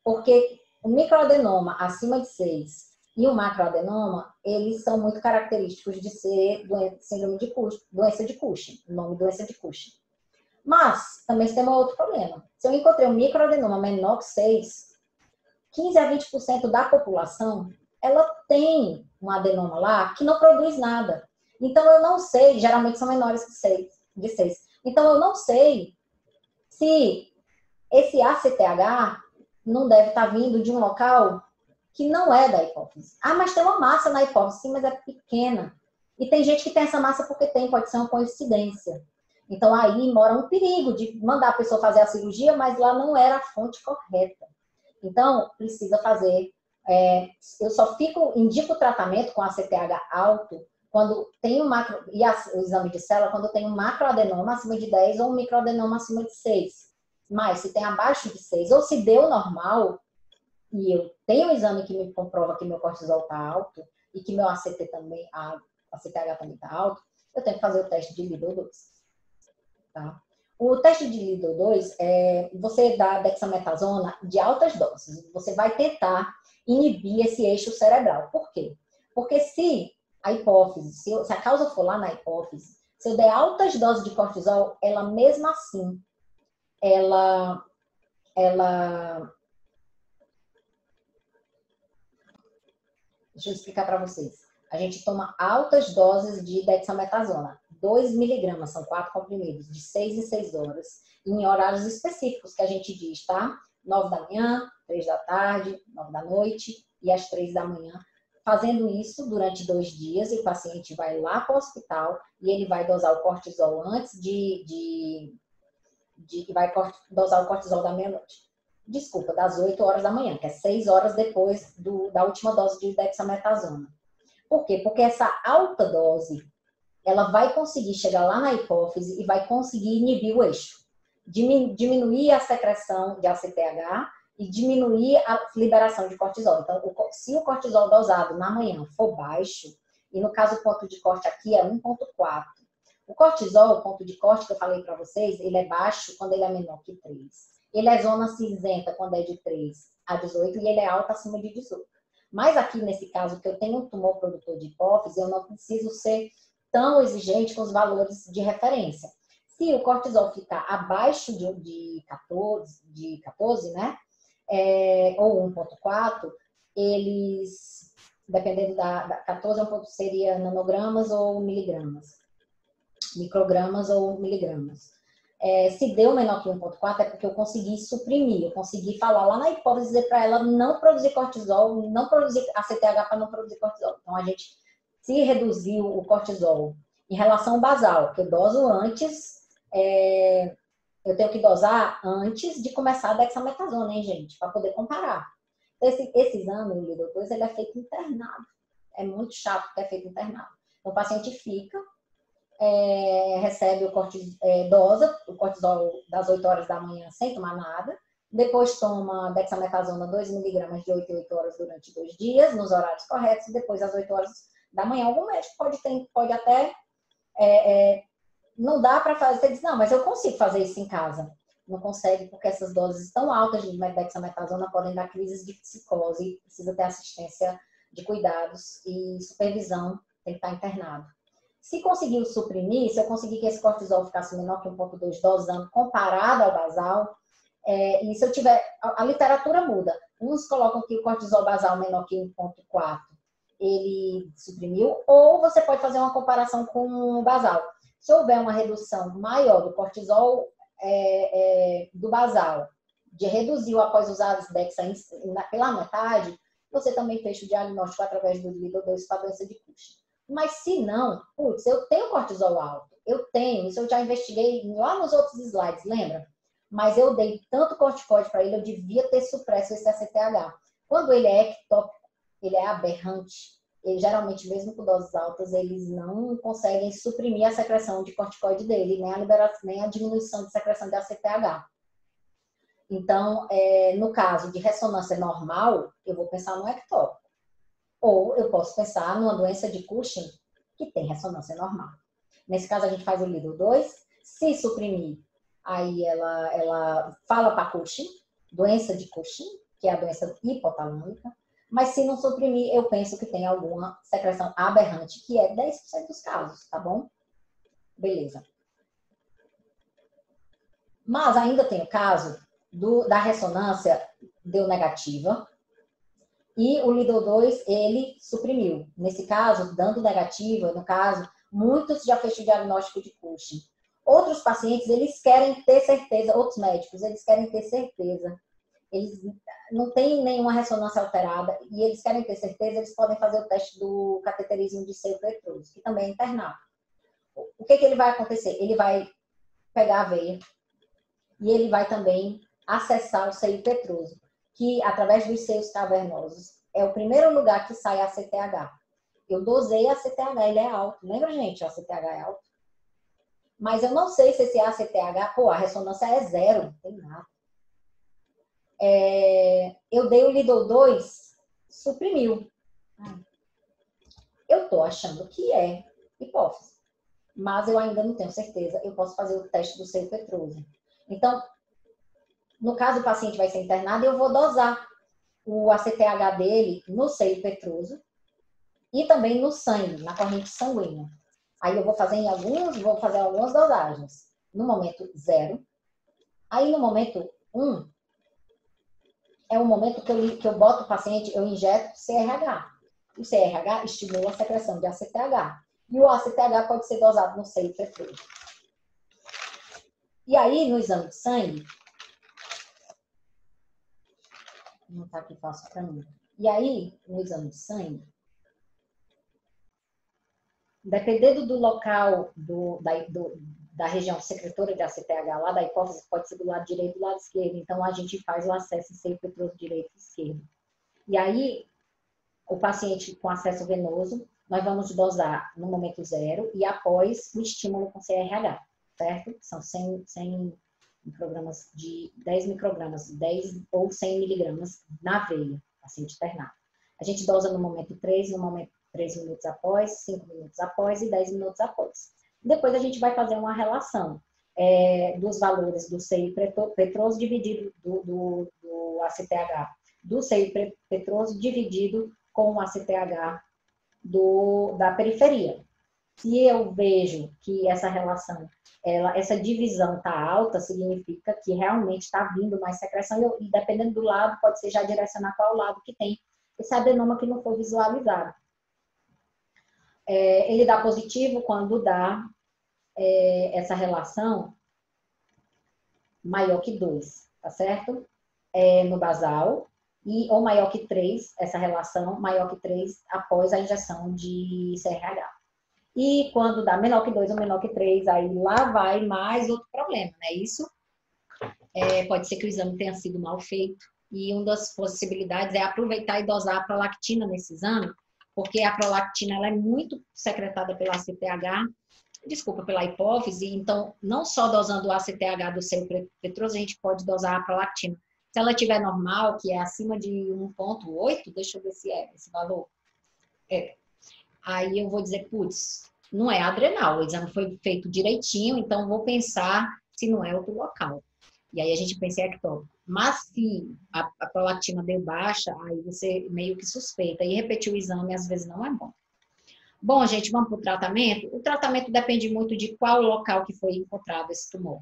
Porque o microadenoma acima de 6 e o macroadenoma, eles são muito característicos de ser síndrome de Cushing, doença de Cushing, o nome doença de Cushing. Mas, também tem um outro problema. Se eu encontrei um microadenoma menor que 6, 15 a 20% da população, ela tem um adenoma lá que não produz nada. Então, eu não sei, geralmente são menores que 6. Então, eu não sei se esse ACTH não deve estar vindo de um local que não é da hipófise. Ah, mas tem uma massa na hipófise, sim, mas é pequena. E tem gente que tem essa massa porque tem, pode ser uma coincidência. Então, aí mora um perigo de mandar a pessoa fazer a cirurgia, mas lá não era a fonte correta. Então, precisa fazer... eu só indico o tratamento com ACTH alto quando tem o exame de célula, quando tem um macroadenoma acima de 10 ou um microadenoma acima de 6. Mas se tem abaixo de 6, ou se deu normal, e eu tenho um exame que me comprova que meu cortisol está alto, e que meu ACTH também está alto, eu tenho que fazer o teste de Liddle 2. Tá? O teste de Liddle 2 você dá dexametasona de altas doses. Você vai tentar inibir esse eixo cerebral. Por quê? Porque se a hipófise, se a causa for lá na hipófise, se eu der altas doses de cortisol, ela mesmo assim, ela deixa eu explicar para vocês. A gente toma altas doses de dexametasona. 2 miligramas, são 4 comprimidos, de 6 em 6 horas, em horários específicos que a gente diz, tá? 9 da manhã, 3 da tarde, 9 da noite e às 3 da manhã. Fazendo isso durante 2 dias, e o paciente vai lá para o hospital e ele vai dosar o cortisol antes vai dosar o cortisol da meia-noite. Desculpa, das 8 horas da manhã, que é 6 horas depois da última dose de dexametasona. Por quê? Porque essa alta dose, ela vai conseguir chegar lá na hipófise e vai conseguir inibir o eixo. Diminuir a secreção de ACTH e diminuir a liberação de cortisol. Então, se o cortisol dosado na manhã for baixo, e no caso o ponto de corte aqui é 1,4. O cortisol, o ponto de corte que eu falei para vocês, ele é baixo quando ele é menor que 3. Ele é zona cinzenta quando é de 3 a 18 e ele é alto acima de 18. Mas aqui, nesse caso, que eu tenho um tumor produtor de hipófise, eu não preciso ser tão exigente com os valores de referência. Se o cortisol ficar abaixo de 14, né? Ou 1,4, eles, dependendo da 14, seria nanogramas ou miligramas. Microgramas ou miligramas. Se deu menor que 1,4 é porque eu consegui suprimir, eu consegui falar lá na hipótese, dizer para ela não produzir cortisol, não produzir ACTH para não produzir cortisol. Então, a gente, se reduziu o cortisol em relação ao basal, que eu doso antes, eu tenho que dosar antes de começar a dexametasona, hein, gente? Para poder comparar. Esse exame, o Lido-2, ele é feito internado. É muito chato porque é feito internado. Então, o paciente fica, recebe dosa o cortisol das 8 horas da manhã sem tomar nada, depois toma dexametasona 2 miligramas de 8 em 8 horas durante 2 dias, nos horários corretos, e depois às 8 horas da manhã. Algum médico pode até... não dá para fazer, você diz, não, mas eu consigo fazer isso em casa. Não consegue porque essas doses tão altas de dexametasona podem dar crises de psicose, precisa ter assistência de cuidados e supervisão, tem que estar internado. Se conseguiu suprimir, se eu conseguir que esse cortisol ficasse menor que 1,2 dosando comparado ao basal, e se eu tiver... A literatura muda. Uns colocam que o cortisol basal menor que 1,4 ele suprimiu, ou você pode fazer uma comparação com o basal. Se houver uma redução maior do cortisol do basal, de reduzir após usar os DEXA pela metade, você também fecha o diagnóstico através do Lido-2 para a doença de Cushing. Mas se não, putz, eu tenho cortisol alto, eu tenho, isso eu já investiguei lá nos outros slides, lembra? Mas eu dei tanto corticoide para ele, eu devia ter supresso esse ACTH. Quando ele é ectópico, ele é aberrante, ele, geralmente, mesmo com doses altas, eles não conseguem suprimir a secreção de corticoide dele, nem a diminuição de secreção de ACTH. Então, no caso de ressonância normal, eu vou pensar no ectópico. Ou eu posso pensar numa doença de Cushing que tem ressonância normal. Nesse caso, a gente faz o Lido-2. Se suprimir, aí ela fala para Cushing, doença de Cushing, que é a doença hipotalâmica. Mas se não suprimir, eu penso que tem alguma secreção aberrante, que é 10% dos casos, tá bom? Beleza. Mas ainda tem o caso da ressonância deu negativa e o Lido-2, ele suprimiu. Nesse caso, dando negativa, no caso, muitos já fecham o diagnóstico de Cushing. Outros pacientes, eles querem ter certeza, outros médicos, eles querem ter certeza. Eles não têm nenhuma ressonância alterada e eles querem ter certeza, eles podem fazer o teste do cateterismo de seio petroso, que também é internado. O que ele vai acontecer? Ele vai pegar a veia e ele vai também acessar o seio petroso, que através dos seios cavernosos é o primeiro lugar que sai a ACTH. Eu dosei a ACTH, ele é alto. Lembra, gente? A ACTH é alto. Mas eu não sei se esse ACTH, a ressonância é 0, não tem nada. Eu dei o Lido-2, suprimiu. Eu estou achando que é hipófise, mas eu ainda não tenho certeza. Eu posso fazer o teste do seio petroso. Então, no caso o paciente vai ser internado, eu vou dosar o ACTH dele no seio petroso e também no sangue, na corrente sanguínea. Aí eu vou fazer algumas dosagens. No momento 0. Aí no momento 1, é o momento que eu boto o paciente, eu injeto CRH. O CRH estimula a secreção de ACTH. E o ACTH pode ser dosado no seio petroso. E aí, no exame de sangue, não está aqui fácil para mim. E aí, no exame de sangue, dependendo do local da região secretora de ACTH lá da hipófise, pode ser do lado direito e do lado esquerdo. Então, a gente faz o acesso em seio petroso direito e esquerdo. E aí, o paciente com acesso venoso, nós vamos dosar no momento 0 e após o estímulo com CRH, certo? São 100 microgramas de 10 microgramas, 10 ou 100 miligramas na veia, paciente internado. A gente dosa no momento 3, no momento 3 minutos após, 5 minutos após e 10 minutos após. Depois a gente vai fazer uma relação dos valores do seio petroso dividido do ACTH, do seio petroso dividido com o ACTH da periferia. Se eu vejo que essa relação, essa divisão está alta, significa que realmente está vindo mais secreção e dependendo do lado, pode ser já direcionar qual lado que tem esse adenoma que não foi visualizado. Ele dá positivo quando dá essa relação maior que 2, tá certo? No basal, ou maior que 3, essa relação maior que 3 após a injeção de CRH. E quando dá menor que 2 ou menor que 3, aí lá vai mais outro problema, né? Isso pode ser que o exame tenha sido mal feito. E uma das possibilidades é aproveitar e dosar a prolactina nesse exame, porque a prolactina ela é muito secretada pela ACTH, pela hipófise, então não só dosando o ACTH do seio petroso, a gente pode dosar a prolactina. Se ela estiver normal, que é acima de 1,8, deixa eu ver se é esse valor. Aí eu vou dizer, putz, não é adrenal, o exame foi feito direitinho, então vou pensar se não é outro local. E aí a gente pensa em ectópico. Mas se a prolactina deu baixa, aí você meio que suspeita. E repetir o exame às vezes não é bom. Bom, gente, vamos para o tratamento? O tratamento depende muito de qual local que foi encontrado esse tumor.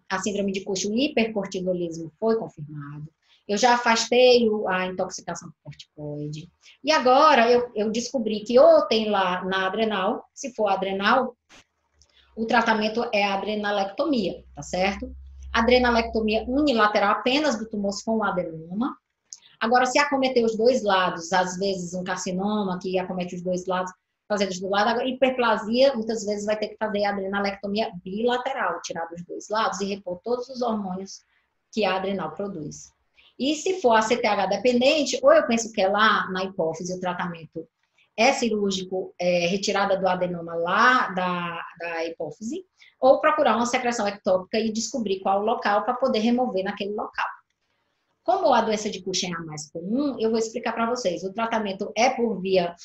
A síndrome de Cushing, o hipercortisolismo foi confirmado. Eu já afastei a intoxicação por corticoide. E agora eu descobri que ou tem lá na adrenal, se for adrenal, o tratamento é a adrenalectomia, tá certo? Adrenalectomia unilateral apenas do tumor se for um adenoma. Agora, se acometer os dois lados, às vezes um carcinoma que acomete os dois lados, fazer dos dois lados. Agora, hiperplasia, muitas vezes vai ter que fazer a adrenalectomia bilateral, tirar dos dois lados e repor todos os hormônios que a adrenal produz. E se for a CTH dependente, ou eu penso que é lá na hipófise o tratamento é cirúrgico, retirada do adenoma lá da hipófise, ou procurar uma secreção ectópica e descobrir qual o local para poder remover naquele local. Como a doença de Cushing é a mais comum, eu vou explicar para vocês. O tratamento é por via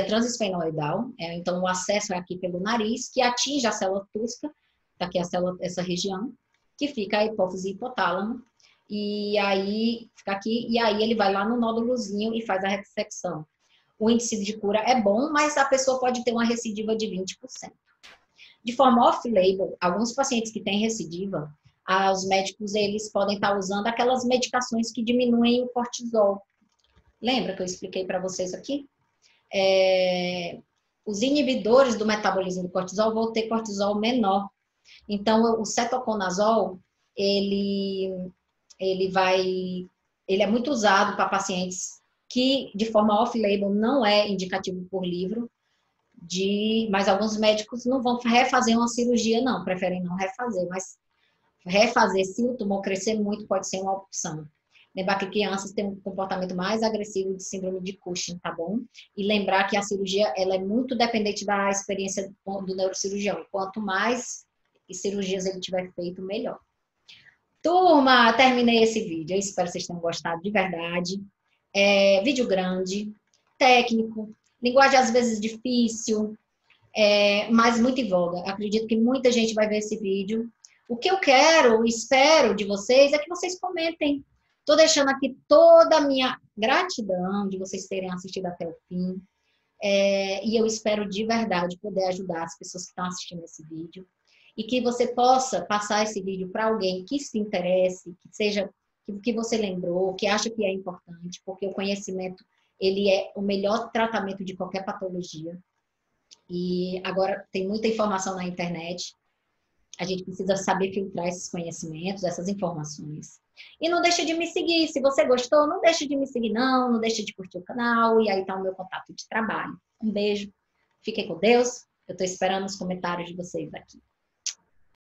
transesfenoidal, então o acesso é aqui pelo nariz, que atinge a célula túrcica, tá aqui essa região, que fica a hipófise e hipotálamo, e aí fica aqui, e aí ele vai lá no nódulozinho e faz a ressecção. O índice de cura é bom, mas a pessoa pode ter uma recidiva de 20%. De forma off-label, alguns pacientes que têm recidiva, os médicos eles podem estar usando aquelas medicações que diminuem o cortisol. Lembra que eu expliquei para vocês aqui? Os inibidores do metabolismo do cortisol vão ter cortisol menor. Então, o cetoconazol, ele é muito usado para pacientes que, de forma off-label, não é indicativo por livro, mas alguns médicos não vão refazer uma cirurgia, não, preferem não refazer, mas refazer, se o tumor crescer muito, pode ser uma opção. Lembrar que crianças têm um comportamento mais agressivo de síndrome de Cushing, tá bom? E lembrar que a cirurgia, ela é muito dependente da experiência do neurocirurgião. Quanto mais cirurgias ele tiver feito, melhor. Turma, terminei esse vídeo. Eu espero que vocês tenham gostado de verdade. Vídeo grande, técnico, linguagem às vezes difícil, mas muito em voga. Acredito que muita gente vai ver esse vídeo. O que eu quero, espero de vocês é que vocês comentem. Estou deixando aqui toda a minha gratidão de vocês terem assistido até o fim. E eu espero de verdade poder ajudar as pessoas que estão assistindo esse vídeo. E que você possa passar esse vídeo para alguém que se interesse, que você lembrou, que acha que é importante, porque o conhecimento, ele é o melhor tratamento de qualquer patologia. E agora tem muita informação na internet. A gente precisa saber filtrar esses conhecimentos, essas informações. E não deixe de me seguir. Se você gostou, não deixe de me seguir, não. Não deixe de curtir o canal. E aí tá o meu contato de trabalho. Um beijo. Fiquem com Deus. Eu estou esperando os comentários de vocês aqui.